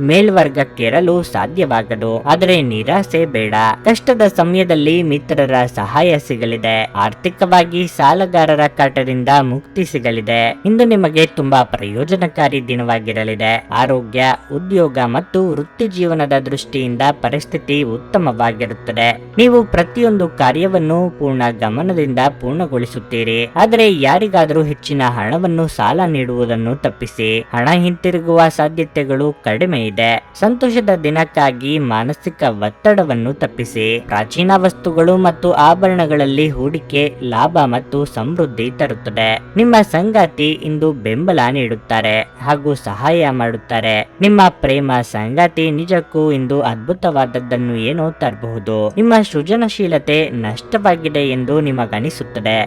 ಮೇಲ್ವರ್ಗಕ್ಕೇರಲು ಸಾಧ್ಯವಾಗದು, ಆದರೆ ನಿರಾಸೆ ಬೇಡ. ಕಷ್ಟದ ಸಮಯದಲ್ಲಿ ಮಿತ್ರರ ಸಹಾಯ ಸಿಗಲಿದೆ. ಆರ್ಥಿಕವಾಗಿ ಸಾಲಗಾರರ ಕಾಟದಿಂದ ಮುಕ್ತಿ ಸಿಗಲಿದೆ. ಇಂದು ನಿಮಗೆ ತುಂಬಾ ಪ್ರಯೋಜನಕಾರಿ ದಿನವಾಗಿರಲಿದೆ. ಆರೋಗ್ಯ, ಉದ್ಯೋಗ ಮತ್ತು ವೃತ್ತಿ ಜೀವನದ ದೃಷ್ಟಿಯಿಂದ ಪರಿಸ್ಥಿತಿ ಉತ್ತಮವಾಗಿರುತ್ತದೆ. ನೀವು ಪ್ರತಿಯೊಂದು ಕಾರ್ಯವನ್ನು ಪೂರ್ಣ ಗಮನದಿಂದ ಪೂರ್ಣಗೊಳಿಸುತ್ತೀರಿ. ಆದರೆ ಯಾರಿಗಾದರೂ ಹೆಚ್ಚಿನ ಹಣವನ್ನು ಸಾಲ ನೀಡುವುದನ್ನು ತಪ್ಪಿಸಿ. ಹಣ ಹಿಂತಿರುಗುವ ಸಾಧ್ಯತೆಗಳು ಕಡಿಮೆ ಇದೆ. ಸಂತೋಷದ ದಿನಕ್ಕಾಗಿ ಮಾನಸಿಕ ಒತ್ತಡವನ್ನು ತಪ್ಪಿಸಿ. ಪ್ರಾಚೀನ ವಸ್ತುಗಳು ಮತ್ತು ಆಭರಣಗಳಲ್ಲಿ ಹೂಡಿಕೆ ಲಾಭ ಮತ್ತು ಸಮೃದ್ಧಿ ತರುತ್ತದೆ. ನಿಮ್ಮ ಸಂಗಾತಿ ಇಂದು ಬೆಂಬಲ ನೀಡುತ್ತಾರೆ ಹಾಗೂ ಸಹಾಯ ಮಾಡುತ್ತಾರೆ. ನಿಮ್ಮ ಪ್ರೇಮ ಸಂಗಾತಿ ನಿಜಕ್ಕೂ ಇಂದು ಅದ್ಭುತವಾದದ್ದನ್ನು ಏನೋ ತರಬಹುದು. ನಿಮ್ಮ ಸೃಜನಶೀಲತೆ ನಷ್ಟವಾಗಿದೆ ಎಂದು ನಿಮಗನಿಸುತ್ತದೆ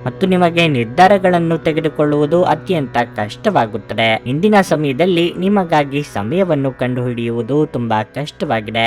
ಮತ್ತು ನಿಮಗೆ ನಿರ್ಧಾರಗಳನ್ನು ತೆಗೆದುಕೊಳ್ಳುವುದು ಅತ್ಯಂತ ಕಷ್ಟವಾಗುತ್ತದೆ. ಇಂದಿನ ಸಮಯದಲ್ಲಿ ನಿಮಗಾಗಿ ಸಮಯವನ್ನು ಕಂಡುಹಿಡಿಯುವುದು ತುಂಬಾ ಕಷ್ಟವಾಗಿದೆ.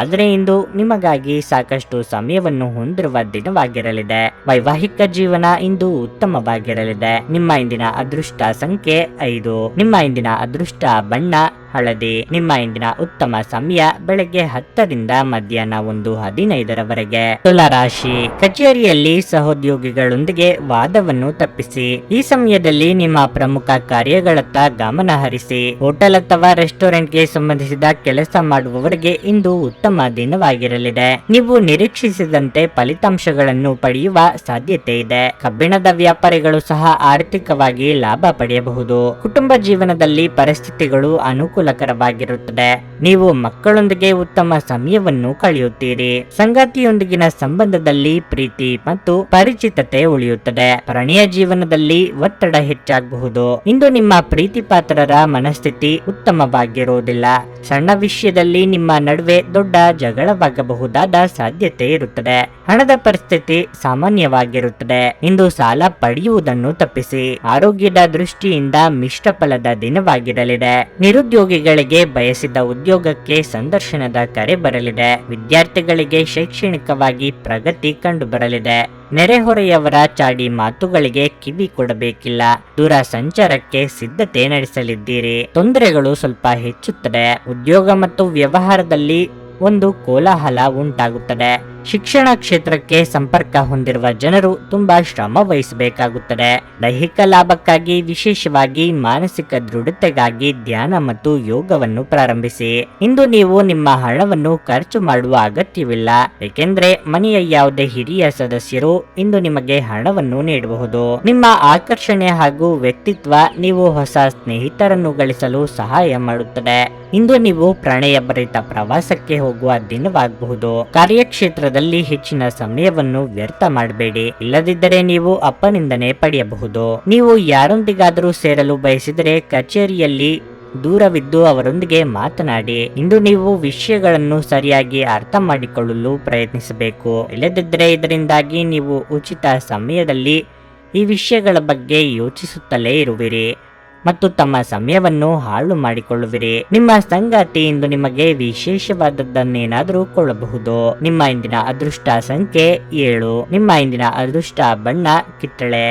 ಆದರೆ ಇಂದು ನಿಮಗಾಗಿ ಸಾಕಷ್ಟು ಸಮಯವನ್ನು ಹೊಂದಿರುವ ದಿನವಾಗಿರಲಿದೆ. ವೈವಾಹಿಕ ಜೀವನ ಇಂದು ಉತ್ತಮವಾಗಿರಲಿದೆ. ನಿಮ್ಮ ಇಂದಿನ ಅದೃಷ್ಟ ಸಂಖ್ಯೆ 5. ನಿಮ್ಮ ಇಂದಿನ ಅದೃಷ್ಟ ಬಣ್ಣ ಹಳದಿ. ನಿಮ್ಮ ಇಂದಿನ ಉತ್ತಮ ಸಮಯ ಬೆಳಗ್ಗೆ 10ರಿಂದ ಮಧ್ಯಾಹ್ನ 1:15ರವರೆಗೆ. ತುಲಾ ರಾಶಿ, ಕಚೇರಿಯಲ್ಲಿ ಸಹೋದ್ಯೋಗಿಗಳೊಂದಿಗೆ ವಾದವನ್ನು ತಪ್ಪಿಸಿ. ಈ ಸಮಯದಲ್ಲಿ ನಿಮ್ಮ ಪ್ರಮುಖ ಕಾರ್ಯಗಳತ್ತ ಗಮನ ಹರಿಸಿ. ಹೋಟೆಲ್ ಅಥವಾ ರೆಸ್ಟೋರೆಂಟ್ಗೆ ಸಂಬಂಧಿಸಿದ ಕೆಲಸ ಮಾಡುವವರಿಗೆ ಇಂದು ಉತ್ತಮ ದಿನವಾಗಿರಲಿದೆ. ನೀವು ನಿರೀಕ್ಷಿಸಿದಂತೆ ಫಲಿತಾಂಶಗಳನ್ನು ಪಡೆಯುವ ಸಾಧ್ಯತೆ ಇದೆ. ಕಬ್ಬಿಣದ ವ್ಯಾಪಾರಿಗಳು ಸಹ ಆರ್ಥಿಕವಾಗಿ ಲಾಭ ಪಡೆಯಬಹುದು. ಕುಟುಂಬ ಜೀವನದಲ್ಲಿ ಪರಿಸ್ಥಿತಿಗಳು ಅನುಕೂಲಕರವಾಗಿರುತ್ತದೆ. ನೀವು ಮಕ್ಕಳೊಂದಿಗೆ ಉತ್ತಮ ಸಮಯವನ್ನು ಕಳೆಯುತ್ತೀರಿ. ಸಂಗಾತಿಯೊಂದಿಗಿನ ಸಂಬಂಧದಲ್ಲಿ ಪ್ರೀತಿ ಮತ್ತು ಪರಿಚಿತತೆ ಉಳಿಯುತ್ತದೆ. ಪ್ರಣಯ ಜೀವನದಲ್ಲಿ ಒತ್ತಡ ಹೆಚ್ಚಾಗಬಹುದು. ಇಂದು ನಿಮ್ಮ ಪ್ರೀತಿ ಪಾತ್ರರ ಮನಸ್ಥಿತಿ ಉತ್ತಮವಾಗಿರುವುದಿಲ್ಲ. ಸಣ್ಣ ವಿಷಯದಲ್ಲಿ ನಿಮ್ಮ ನಡುವೆ ದೊಡ್ಡ ಜಗಳವಾಗಬಹುದಾದ ಸಾಧ್ಯತೆ ಇರುತ್ತದೆ. ಹಣದ ಪರಿಸ್ಥಿತಿ ಸಾಮಾನ್ಯವಾಗಿರುತ್ತದೆ. ಇಂದು ಸಾಲ ಪಡೆಯುವುದನ್ನು ತಪ್ಪಿಸಿ. ಆರೋಗ್ಯದ ದೃಷ್ಟಿಯಿಂದ ಮಿಶ್ರ ಫಲದ ದಿನವಾಗಿರಲಿದೆ. ನಿರುದ್ಯೋಗಿಗಳಿಗೆ ಬಯಸಿದ ಉದ್ಯೋಗಕ್ಕೆ ಸಂದರ್ಶನದ ಕರೆ ಬರಲಿದೆ. ವಿದ್ಯಾರ್ಥಿಗಳಿಗೆ ಶೈಕ್ಷಣಿಕವಾಗಿ ಪ್ರಗತಿ ಕಂಡು ಬರಲಿದೆ. ನೆರೆಹೊರೆಯವರ ಚಾಡಿ ಮಾತುಗಳಿಗೆ ಕಿವಿ ಕೊಡಬೇಕಿಲ್ಲ. ದೂರ ಸಂಚಾರಕ್ಕೆ ಸಿದ್ಧತೆ ನಡೆಸಲಿದ್ದೀರಿ. ತೊಂದರೆಗಳು ಸ್ವಲ್ಪ ಹೆಚ್ಚುತ್ತದೆ. ಉದ್ಯೋಗ ಮತ್ತು ವ್ಯವಹಾರದಲ್ಲಿ ಒಂದು ಕೋಲಾಹಲ ಉಂಟಾಗುತ್ತದೆ. ಶಿಕ್ಷಣ ಕ್ಷೇತ್ರಕ್ಕೆ ಸಂಪರ್ಕ ಹೊಂದಿರುವ ಜನರು ತುಂಬಾ ಶ್ರಮ ವಹಿಸಬೇಕಾಗುತ್ತದೆ. ದೈಹಿಕ ಲಾಭಕ್ಕಾಗಿ, ವಿಶೇಷವಾಗಿ ಮಾನಸಿಕ ದೃಢತೆಗಾಗಿ ಧ್ಯಾನ ಮತ್ತು ಯೋಗವನ್ನು ಪ್ರಾರಂಭಿಸಿ. ಇಂದು ನೀವು ನಿಮ್ಮ ಹಣವನ್ನು ಖರ್ಚು ಮಾಡುವ ಅಗತ್ಯವಿಲ್ಲ, ಏಕೆಂದರೆ ಮನೆಯ ಯಾವುದೇ ಹಿರಿಯ ಸದಸ್ಯರು ಇಂದು ನಿಮಗೆ ಹಣವನ್ನು ನೀಡಬಹುದು. ನಿಮ್ಮ ಆಕರ್ಷಣೆ ಹಾಗೂ ವ್ಯಕ್ತಿತ್ವ ನೀವು ಹೊಸ ಸ್ನೇಹಿತರನ್ನು ಗಳಿಸಲು ಸಹಾಯ ಮಾಡುತ್ತದೆ. ಇಂದು ನೀವು ಪ್ರಣಯ ಭರಿತ ಪ್ರವಾಸಕ್ಕೆ ಹೋಗುವ ದಿನವಾಗಬಹುದು. ಕಾರ್ಯಕ್ಷೇತ್ರದಲ್ಲಿ ಹೆಚ್ಚಿನ ಸಮಯವನ್ನು ವ್ಯರ್ಥ ಮಾಡಬೇಡಿ, ಇಲ್ಲದಿದ್ದರೆ ನೀವು ಅಪನಿಂದನೆ ಪಡೆಯಬಹುದು. ನೀವು ಯಾರೊಂದಿಗಾದರೂ ಸೇರಲು ಬಯಸಿದರೆ ಕಚೇರಿಯಲ್ಲಿ ದೂರವಿದ್ದು ಅವರೊಂದಿಗೆ ಮಾತನಾಡಿ. ಇಂದು ನೀವು ವಿಷಯಗಳನ್ನು ಸರಿಯಾಗಿ ಅರ್ಥ ಮಾಡಿಕೊಳ್ಳಲು ಪ್ರಯತ್ನಿಸಬೇಕು, ಇಲ್ಲದಿದ್ದರೆ ಇದರಿಂದಾಗಿ ನೀವು ಉಚಿತ ಸಮಯದಲ್ಲಿ ಈ ವಿಷಯಗಳ ಬಗ್ಗೆ ಯೋಚಿಸುತ್ತಲೇ ಇರುವಿರಿ ಮತ್ತು ತಮ್ಮ ಸಮಯವನ್ನು ಹಾಳು ಮಾಡಿಕೊಳ್ಳುವಿರಿ. ನಿಮ್ಮ ಸಂಗಾತಿ ಇಂದು ನಿಮಗೆ ವಿಶೇಷವಾದದ್ದನ್ನೇನಾದರೂ ಕೊಳ್ಳಬಹುದು. ನಿಮ್ಮ ಇಂದಿನ ಅದೃಷ್ಟ ಸಂಖ್ಯೆ 7. ನಿಮ್ಮ ಇಂದಿನ ಅದೃಷ್ಟ ಬಣ್ಣ ಕಿತ್ತಳೆ.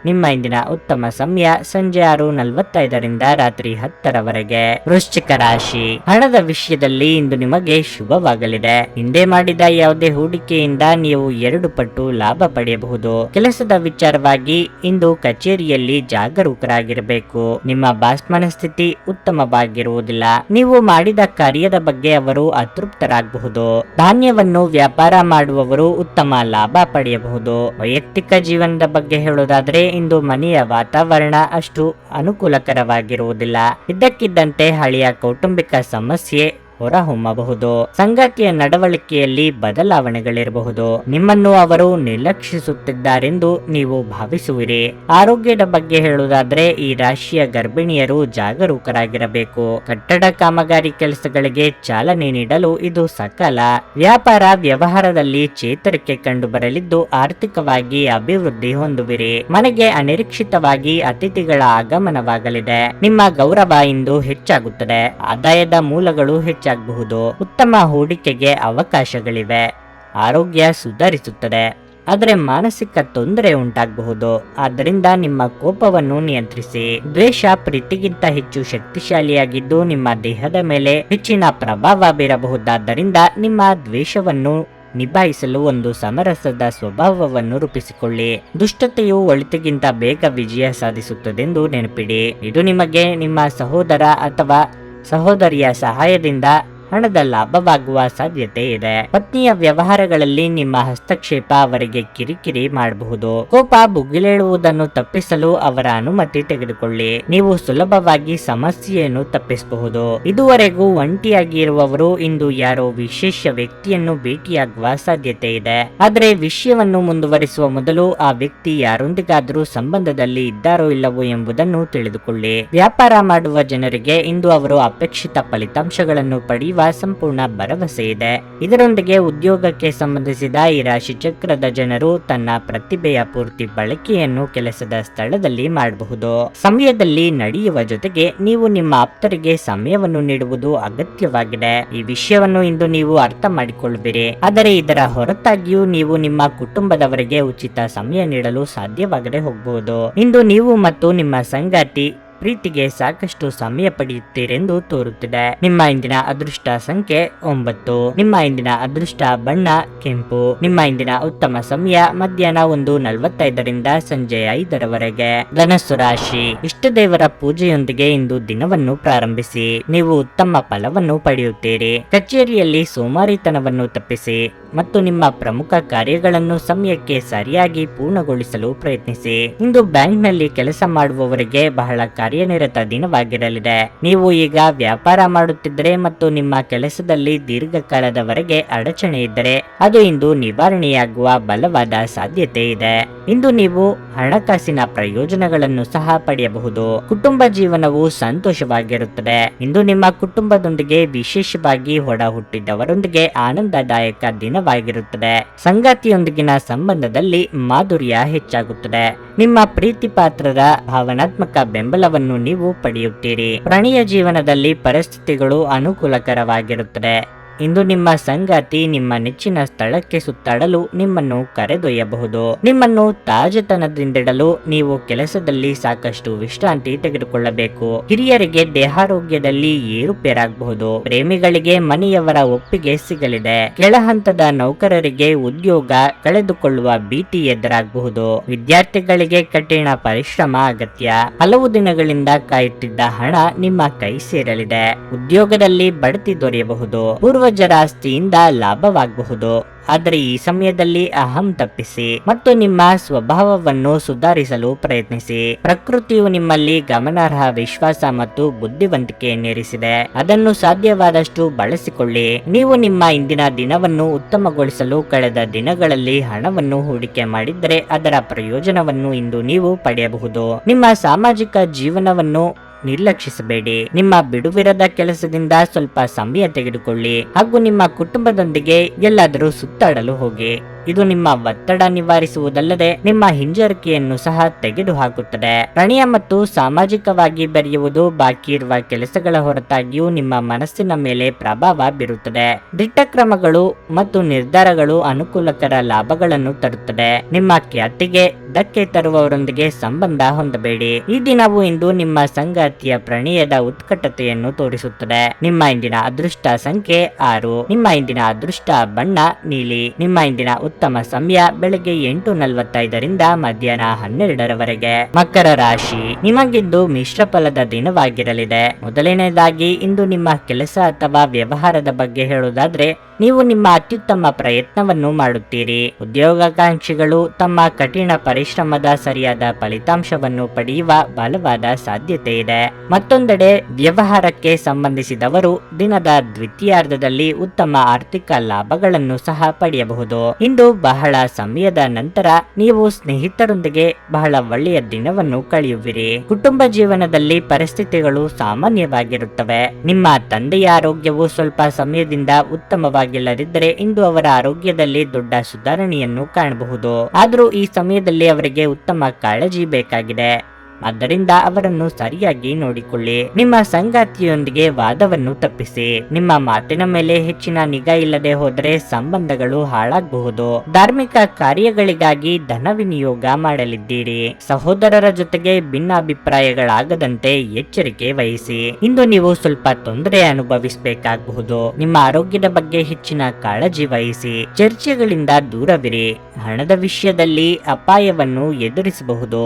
ನಿಮ್ಮ ಇಂದಿನ ಉತ್ತಮ ಸಮಯ ಸಂಜೆ 6:45ರಿಂದ ರಾತ್ರಿ 10ರವರೆಗೆ. ವೃಶ್ಚಿಕ ರಾಶಿ, ಹಣದ ವಿಷಯದಲ್ಲಿ ಇಂದು ನಿಮಗೆ ಶುಭವಾಗಲಿದೆ. ಹಿಂದೆ ಮಾಡಿದ ಯಾವುದೇ ಹೂಡಿಕೆಯಿಂದ ನೀವು 2 ಪಟ್ಟು ಲಾಭ ಪಡೆಯಬಹುದು. ಕೆಲಸದ ವಿಚಾರವಾಗಿ ಇಂದು ಕಚೇರಿಯಲ್ಲಿ ಜಾಗರೂಕರಾಗಿರಬೇಕು. ನಿಮ್ಮ ಬಾಸ್ ಮನಸ್ಥಿತಿ ಉತ್ತಮವಾಗಿರುವುದಿಲ್ಲ. ನೀವು ಮಾಡಿದ ಕಾರ್ಯದ ಬಗ್ಗೆ ಅವರು ಅತೃಪ್ತರಾಗಬಹುದು. ಧಾನ್ಯವನ್ನು ವ್ಯಾಪಾರ ಮಾಡುವವರು ಉತ್ತಮ ಲಾಭ ಪಡೆಯಬಹುದು. ವೈಯಕ್ತಿಕ ಜೀವನದ ಬಗ್ಗೆ ಹೇಳೋದಾದ್ರೆ ಇಂದು ಮನೆಯ ವಾತಾವರಣ ಅಷ್ಟು ಅನುಕೂಲಕರವಾಗಿರುವುದಿಲ್ಲ. ಇದ್ದಕ್ಕಿದ್ದಂತೆ ಹಳೆಯ ಕೌಟುಂಬಿಕ ಸಮಸ್ಯೆ ಹೊರಹೊಮ್ಮಬಹುದು. ಸಂಗಾತಿಯ ನಡವಳಿಕೆಯಲ್ಲಿ ಬದಲಾವಣೆಗಳಿರಬಹುದು. ನಿಮ್ಮನ್ನು ಅವರು ನಿರ್ಲಕ್ಷಿಸುತ್ತಿದ್ದಾರೆಂದು ನೀವು ಭಾವಿಸುವಿರಿ. ಆರೋಗ್ಯದ ಬಗ್ಗೆ ಹೇಳುವುದಾದ್ರೆ ಈ ರಾಶಿಯ ಗರ್ಭಿಣಿಯರು ಜಾಗರೂಕರಾಗಿರಬೇಕು. ಕಟ್ಟಡ ಕಾಮಗಾರಿ ಕೆಲಸಗಳಿಗೆ ಚಾಲನೆ ನೀಡಲು ಇದು ಸಕಾಲ. ವ್ಯಾಪಾರ ವ್ಯವಹಾರದಲ್ಲಿ ಚೇತರಿಕೆ ಕಂಡು ಬರಲಿದ್ದು ಆರ್ಥಿಕವಾಗಿ ಅಭಿವೃದ್ಧಿ ಹೊಂದುವಿರಿ. ಮನೆಗೆ ಅನಿರೀಕ್ಷಿತವಾಗಿ ಅತಿಥಿಗಳ ಆಗಮನವಾಗಲಿದೆ. ನಿಮ್ಮ ಗೌರವ ಇಂದು ಹೆಚ್ಚಾಗುತ್ತದೆ. ಆದಾಯದ ಮೂಲಗಳು ಹೆಚ್ಚಾಗಬಹುದು. ಉತ್ತಮ ಹೂಡಿಕೆಗೆ ಅವಕಾಶಗಳಿವೆ. ಆರೋಗ್ಯ ಸುಧಾರಿಸುತ್ತದೆ, ಆದರೆ ಮಾನಸಿಕ ತೊಂದರೆ ಉಂಟಾಗಬಹುದು. ಆದ್ದರಿಂದ ನಿಮ್ಮ ಕೋಪವನ್ನು ನಿಯಂತ್ರಿಸಿ. ದ್ವೇಷ ಪ್ರೀತಿಗಿಂತ ಹೆಚ್ಚು ಶಕ್ತಿಶಾಲಿಯಾಗಿದ್ದು ನಿಮ್ಮ ದೇಹದ ಮೇಲೆ ಹೆಚ್ಚಿನ ಪ್ರಭಾವ ಬೀರಬಹುದಾದ್ದರಿಂದ ನಿಮ್ಮ ದ್ವೇಷವನ್ನು ನಿಭಾಯಿಸಲು ಒಂದು ಸಮರಸದ ಸ್ವಭಾವವನ್ನು ರೂಪಿಸಿಕೊಳ್ಳಿ. ದುಷ್ಟತೆಯು ಒಳಿತಿಗಿಂತ ಬೇಗ ವಿಜಯ ಸಾಧಿಸುತ್ತದೆಂದು ನೆನಪಿಡಿ. ಇದು ನಿಮಗೆ ನಿಮ್ಮ ಸಹೋದರ ಅಥವಾ ಸಹೋದರಿಯ ಸಹಾಯದಿಂದ ಹಣದ ಲಾಭವಾಗುವ ಸಾಧ್ಯತೆ ಇದೆ. ಪತ್ನಿಯ ವ್ಯವಹಾರಗಳಲ್ಲಿ ನಿಮ್ಮ ಹಸ್ತಕ್ಷೇಪ ಅವರಿಗೆ ಕಿರಿಕಿರಿ ಮಾಡಬಹುದು. ಕೋಪ ಭುಗಿಲೇಳುವುದನ್ನು ತಪ್ಪಿಸಲು ಅವರ ಅನುಮತಿ ತೆಗೆದುಕೊಳ್ಳಿ. ನೀವು ಸುಲಭವಾಗಿ ಸಮಸ್ಯೆಯನ್ನು ತಪ್ಪಿಸಬಹುದು. ಇದುವರೆಗೂ ಒಂಟಿಯಾಗಿ ಇರುವವರು ಇಂದು ಯಾರೋ ವಿಶೇಷ ವ್ಯಕ್ತಿಯನ್ನು ಭೇಟಿಯಾಗುವ ಸಾಧ್ಯತೆ ಇದೆ. ಆದರೆ ವಿಷಯವನ್ನು ಮುಂದುವರಿಸುವ ಮೊದಲು ಆ ವ್ಯಕ್ತಿ ಯಾರೊಂದಿಗಾದರೂ ಸಂಬಂಧದಲ್ಲಿ ಇದ್ದಾರೋ ಇಲ್ಲವೋ ಎಂಬುದನ್ನು ತಿಳಿದುಕೊಳ್ಳಿ. ವ್ಯಾಪಾರ ಮಾಡುವ ಜನರಿಗೆ ಇಂದು ಅವರು ಅಪೇಕ್ಷಿತ ಫಲಿತಾಂಶಗಳನ್ನು ಪಡೆಯುವ ಸಂಪೂರ್ಣ ಭರವಸೆ ಇದೆ. ಇದರೊಂದಿಗೆ ಉದ್ಯೋಗಕ್ಕೆ ಸಂಬಂಧಿಸಿದ ಈ ರಾಶಿ ಚಕ್ರದ ಜನರು ತನ್ನ ಪ್ರತಿಭೆಯ ಪೂರ್ತಿ ಬಳಕೆಯನ್ನು ಕೆಲಸದ ಸ್ಥಳದಲ್ಲಿ ಮಾಡಬಹುದು. ಸಮಯದಲ್ಲಿ ನಡೆಯುವ ಜೊತೆಗೆ ನೀವು ನಿಮ್ಮ ಆಪ್ತರಿಗೆ ಸಮಯವನ್ನು ನೀಡುವುದು ಅಗತ್ಯವಾಗಿದೆ. ಈ ವಿಷಯವನ್ನು ಇಂದು ನೀವು ಅರ್ಥ ಮಾಡಿಕೊಳ್ಳುವಿರಿ. ಆದರೆ ಇದರ ಹೊರತಾಗಿಯೂ ನೀವು ನಿಮ್ಮ ಕುಟುಂಬದವರಿಗೆ ಉಚಿತ ಸಮಯ ನೀಡಲು ಸಾಧ್ಯವಾಗದೆ ಹೋಗಬಹುದು. ಇಂದು ನೀವು ಮತ್ತು ನಿಮ್ಮ ಸಂಗಾತಿ ಪ್ರೀತಿಗೆ ಸಾಕಷ್ಟು ಸಮಯ ಪಡೆಯುತ್ತೀರೆಂದು ತೋರುತ್ತಿದೆ. ನಿಮ್ಮ ಇಂದಿನ ಅದೃಷ್ಟ ಸಂಖ್ಯೆ 9. ನಿಮ್ಮ ಇಂದಿನ ಅದೃಷ್ಟ ಬಣ್ಣ ಕೆಂಪು. ನಿಮ್ಮ ಇಂದಿನ ಉತ್ತಮ ಸಮಯ ಮಧ್ಯಾಹ್ನ 1:45ರಿಂದ ಸಂಜೆ 5ರವರೆಗೆ. ಧನಸ್ಸು ರಾಶಿ. ಇಷ್ಟ ದೇವರ ಪೂಜೆಯೊಂದಿಗೆ ಇಂದು ದಿನವನ್ನು ಪ್ರಾರಂಭಿಸಿ. ನೀವು ಉತ್ತಮ ಫಲವನ್ನು ಪಡೆಯುತ್ತೀರಿ. ಕಚೇರಿಯಲ್ಲಿ ಸೋಮಾರಿತನವನ್ನು ತಪ್ಪಿಸಿ ಮತ್ತು ನಿಮ್ಮ ಪ್ರಮುಖ ಕಾರ್ಯಗಳನ್ನು ಸಮಯಕ್ಕೆ ಸರಿಯಾಗಿ ಪೂರ್ಣಗೊಳಿಸಲು ಪ್ರಯತ್ನಿಸಿ. ಇಂದು ಬ್ಯಾಂಕ್ನಲ್ಲಿ ಕೆಲಸ ಮಾಡುವವರಿಗೆ ಬಹಳ ಕಾರ್ಯನಿರತ ದಿನವಾಗಿರಲಿದೆ. ನೀವು ಈಗ ವ್ಯಾಪಾರ ಮಾಡುತ್ತಿದ್ದರೆ ಮತ್ತು ನಿಮ್ಮ ಕೆಲಸದಲ್ಲಿ ದೀರ್ಘಕಾಲದವರೆಗೆ ಅಡಚಣೆ ಇದ್ದರೆ ಅದು ಇಂದು ನಿವಾರಣೆಯಾಗುವ ಬಲವಾದ ಸಾಧ್ಯತೆ ಇದೆ. ಇಂದು ನೀವು ಹಣಕಾಸಿನ ಪ್ರಯೋಜನಗಳನ್ನು ಸಹ ಪಡೆಯಬಹುದು. ಕುಟುಂಬ ಜೀವನವು ಸಂತೋಷವಾಗಿರುತ್ತದೆ. ಇಂದು ನಿಮ್ಮ ಕುಟುಂಬದೊಂದಿಗೆ ವಿಶೇಷವಾಗಿ ಒಡ ಹುಟ್ಟಿದವರೊಂದಿಗೆ ಆನಂದದಾಯಕ ದಿನವಾಗಿರುತ್ತದೆ. ಸಂಗಾತಿಯೊಂದಿಗಿನ ಸಂಬಂಧದಲ್ಲಿ ಮಾಧುರ್ಯ ಹೆಚ್ಚಾಗುತ್ತದೆ. ನಿಮ್ಮ ಪ್ರೀತಿ ಪಾತ್ರರ ಭಾವನಾತ್ಮಕ ಬೆಂಬಲವನ್ನು ನೀವು ಪಡೆಯುತ್ತೀರಿ. ಪ್ರಣಯ ಜೀವನದಲ್ಲಿ ಪರಿಸ್ಥಿತಿಗಳು ಅನುಕೂಲಕರವಾಗಿರುತ್ತದೆ. ಇಂದು ನಿಮ್ಮ ಸಂಗಾತಿ ನಿಮ್ಮ ನೆಚ್ಚಿನ ಸ್ಥಳಕ್ಕೆ ಸುತ್ತಾಡಲು ನಿಮ್ಮನ್ನು ಕರೆದೊಯ್ಯಬಹುದು. ನಿಮ್ಮನ್ನು ತಾಜತನದಿಂದಿಡಲು ನೀವು ಕೆಲಸದಲ್ಲಿ ಸಾಕಷ್ಟು ವಿಶ್ರಾಂತಿ ತೆಗೆದುಕೊಳ್ಳಬೇಕು. ಹಿರಿಯರಿಗೆ ದೇಹಾರೋಗ್ಯದಲ್ಲಿ ಏರುಪೇರಾಗಬಹುದು. ಪ್ರೇಮಿಗಳಿಗೆ ಮನೆಯವರ ಒಪ್ಪಿಗೆ ಸಿಗಲಿದೆ. ಕೆಳಹಂತದ ನೌಕರರಿಗೆ ಉದ್ಯೋಗ ಕಳೆದುಕೊಳ್ಳುವ ಭೀತಿ ಎದುರಾಗಬಹುದು. ವಿದ್ಯಾರ್ಥಿಗಳಿಗೆ ಕಠಿಣ ಪರಿಶ್ರಮ ಅಗತ್ಯ. ಹಲವು ದಿನಗಳಿಂದ ಕಾಯುತ್ತಿದ್ದ ಹಣ ನಿಮ್ಮ ಕೈ ಸೇರಲಿದೆ. ಉದ್ಯೋಗದಲ್ಲಿ ಬಡ್ತಿ ದೊರೆಯಬಹುದು. ಪೂರ್ವಜರ ಆಸ್ತಿಯಿಂದ ಲಾಭವಾಗಬಹುದು. ಆದರೆ ಈ ಸಮಯದಲ್ಲಿ ಅಹಂ ತಪ್ಪಿಸಿ ಮತ್ತು ನಿಮ್ಮ ಸ್ವಭಾವವನ್ನು ಸುಧಾರಿಸಲು ಪ್ರಯತ್ನಿಸಿ. ಪ್ರಕೃತಿಯು ನಿಮ್ಮಲ್ಲಿ ಗಮನಾರ್ಹ ವಿಶ್ವಾಸ ಮತ್ತು ಬುದ್ಧಿವಂತಿಕೆಯನ್ನಿರಿಸಿದೆ. ಅದನ್ನು ಸಾಧ್ಯವಾದಷ್ಟು ಬಳಸಿಕೊಳ್ಳಿ. ನೀವು ನಿಮ್ಮ ಇಂದಿನ ದಿನವನ್ನು ಉತ್ತಮಗೊಳಿಸಲು ಕಳೆದ ದಿನಗಳಲ್ಲಿ ಹಣವನ್ನು ಹೂಡಿಕೆ ಮಾಡಿದ್ದರೆ ಅದರ ಪ್ರಯೋಜನವನ್ನು ಇಂದು ನೀವು ಪಡೆಯಬಹುದು. ನಿಮ್ಮ ಸಾಮಾಜಿಕ ಜೀವನವನ್ನು ನಿರ್ಲಕ್ಷಿಸಬೇಡಿ. ನಿಮ್ಮ ಬಿಡುವಿರದ ಕೆಲಸದಿಂದ ಸ್ವಲ್ಪ ಸಮಯ ತೆಗೆದುಕೊಳ್ಳಿ ಹಾಗೂ ನಿಮ್ಮ ಕುಟುಂಬದೊಂದಿಗೆ ಎಲ್ಲಾದರೂ ಸುತ್ತಾಡಲು ಹೋಗಿ. ಇದು ನಿಮ್ಮ ಒತ್ತಡ ನಿವಾರಿಸುವುದಲ್ಲದೆ ನಿಮ್ಮ ಹಿಂಜರಿಕೆಯನ್ನು ಸಹ ತೆಗೆದುಹಾಕುತ್ತದೆ. ಪ್ರಣಯ ಮತ್ತು ಸಾಮಾಜಿಕವಾಗಿ ಬೆರೆಯುವುದು ಬಾಕಿ ಇರುವ ಕೆಲಸಗಳ ಹೊರತಾಗಿಯೂ ನಿಮ್ಮ ಮನಸ್ಸಿನ ಮೇಲೆ ಪ್ರಭಾವ ಬೀರುತ್ತದೆ. ದಿಟ್ಟ ಕ್ರಮಗಳು ಮತ್ತು ನಿರ್ಧಾರಗಳು ಅನುಕೂಲಕರ ಲಾಭಗಳನ್ನು ತರುತ್ತದೆ. ನಿಮ್ಮ ಖ್ಯಾತಿಗೆ ಧಕ್ಕೆ ತರುವವರೊಂದಿಗೆ ಸಂಬಂಧ ಹೊಂದಬೇಡಿ. ಈ ದಿನವು ಇಂದು ನಿಮ್ಮ ಸಂಗಾತಿಯ ಪ್ರಣಯದ ಉತ್ಕಟತೆಯನ್ನು ತೋರಿಸುತ್ತದೆ. ನಿಮ್ಮ ಇಂದಿನ ಅದೃಷ್ಟ ಸಂಖ್ಯೆ 6. ನಿಮ್ಮ ಇಂದಿನ ಅದೃಷ್ಟ ಬಣ್ಣ ನೀಲಿ. ನಿಮ್ಮ ಇಂದಿನ ಉತ್ತಮ ಸಮಯ ಬೆಳಗ್ಗೆ 8:45ರಿಂದ ಮಧ್ಯಾಹ್ನ 12ರವರೆಗೆ. ಮಕರ ರಾಶಿ. ನಿಮಗಿಂದು ಮಿಶ್ರ ಫಲದ ದಿನವಾಗಿರಲಿದೆ. ಮೊದಲನೇದಾಗಿ ಇಂದು ನಿಮ್ಮ ಕೆಲಸ ಅಥವಾ ವ್ಯವಹಾರದ ಬಗ್ಗೆ ಹೇಳುವುದಾದ್ರೆ ನೀವು ನಿಮ್ಮ ಅತ್ಯುತ್ತಮ ಪ್ರಯತ್ನವನ್ನು ಮಾಡುತ್ತೀರಿ. ಉದ್ಯೋಗಾಕಾಂಕ್ಷಿಗಳು ತಮ್ಮ ಕಠಿಣ ಪರಿಶ್ರಮದ ಸರಿಯಾದ ಫಲಿತಾಂಶವನ್ನು ಪಡೆಯುವ ಬಲವಾದ ಸಾಧ್ಯತೆ ಇದೆ. ಮತ್ತೊಂದೆಡೆ ವ್ಯವಹಾರಕ್ಕೆ ಸಂಬಂಧಿಸಿದವರು ದಿನದ ದ್ವಿತೀಯಾರ್ಧದಲ್ಲಿ ಉತ್ತಮ ಆರ್ಥಿಕ ಲಾಭಗಳನ್ನು ಸಹ ಪಡೆಯಬಹುದು. ಇಂದು ಬಹಳ ಸಮಯದ ನಂತರ ನೀವು ಸ್ನೇಹಿತರೊಂದಿಗೆ ಬಹಳ ಒಳ್ಳೆಯ ದಿನವನ್ನು ಕಳೆಯುವಿರಿ. ಕುಟುಂಬ ಜೀವನದಲ್ಲಿ ಪರಿಸ್ಥಿತಿಗಳು ಸಾಮಾನ್ಯವಾಗಿರುತ್ತವೆ. ನಿಮ್ಮ ತಂದೆಯ ಆರೋಗ್ಯವು ಸ್ವಲ್ಪ ಸಮಯದಿಂದ ಉತ್ತಮವಾಗಿಲ್ಲದಿದ್ದರೆ ಇಂದು ಅವರ ಆರೋಗ್ಯದಲ್ಲಿ ದೊಡ್ಡ ಸುಧಾರಣೆಯನ್ನು ಕಾಣಬಹುದು. ಆದರೂ ಈ ಸಮಯದಲ್ಲಿ ಅವರಿಗೆ ಉತ್ತಮ ಕಾಳಜಿ ಬೇಕಾಗಿದೆ. ಆದ್ದರಿಂದ ಅವರನ್ನು ಸರಿಯಾಗಿ ನೋಡಿಕೊಳ್ಳಿ. ನಿಮ್ಮ ಸಂಗಾತಿಯೊಂದಿಗೆ ವಾದವನ್ನು ತಪ್ಪಿಸಿ. ನಿಮ್ಮ ಮಾತಿನ ಮೇಲೆ ಹೆಚ್ಚಿನ ನಿಗಾ ಇಲ್ಲದೆ ಹೋದರೆ ಸಂಬಂಧಗಳು ಹಾಳಾಗಬಹುದು. ಧಾರ್ಮಿಕ ಕಾರ್ಯಗಳಿಗಾಗಿ ಧನ ವಿನಿಯೋಗ ಮಾಡಲಿದ್ದೀರಿ. ಸಹೋದರರ ಜೊತೆಗೆ ಭಿನ್ನಾಭಿಪ್ರಾಯಗಳಾಗದಂತೆ ಎಚ್ಚರಿಕೆ ವಹಿಸಿ. ಇಂದು ನೀವು ಸ್ವಲ್ಪ ತೊಂದರೆ ಅನುಭವಿಸಬೇಕಾಗಬಹುದು. ನಿಮ್ಮ ಆರೋಗ್ಯದ ಬಗ್ಗೆ ಹೆಚ್ಚಿನ ಕಾಳಜಿ ವಹಿಸಿ. ಚರ್ಚೆಗಳಿಂದ ದೂರವಿರಿ. ಹಣದ ವಿಷಯದಲ್ಲಿ ಅಪಾಯವನ್ನು ಎದುರಿಸಬಹುದು.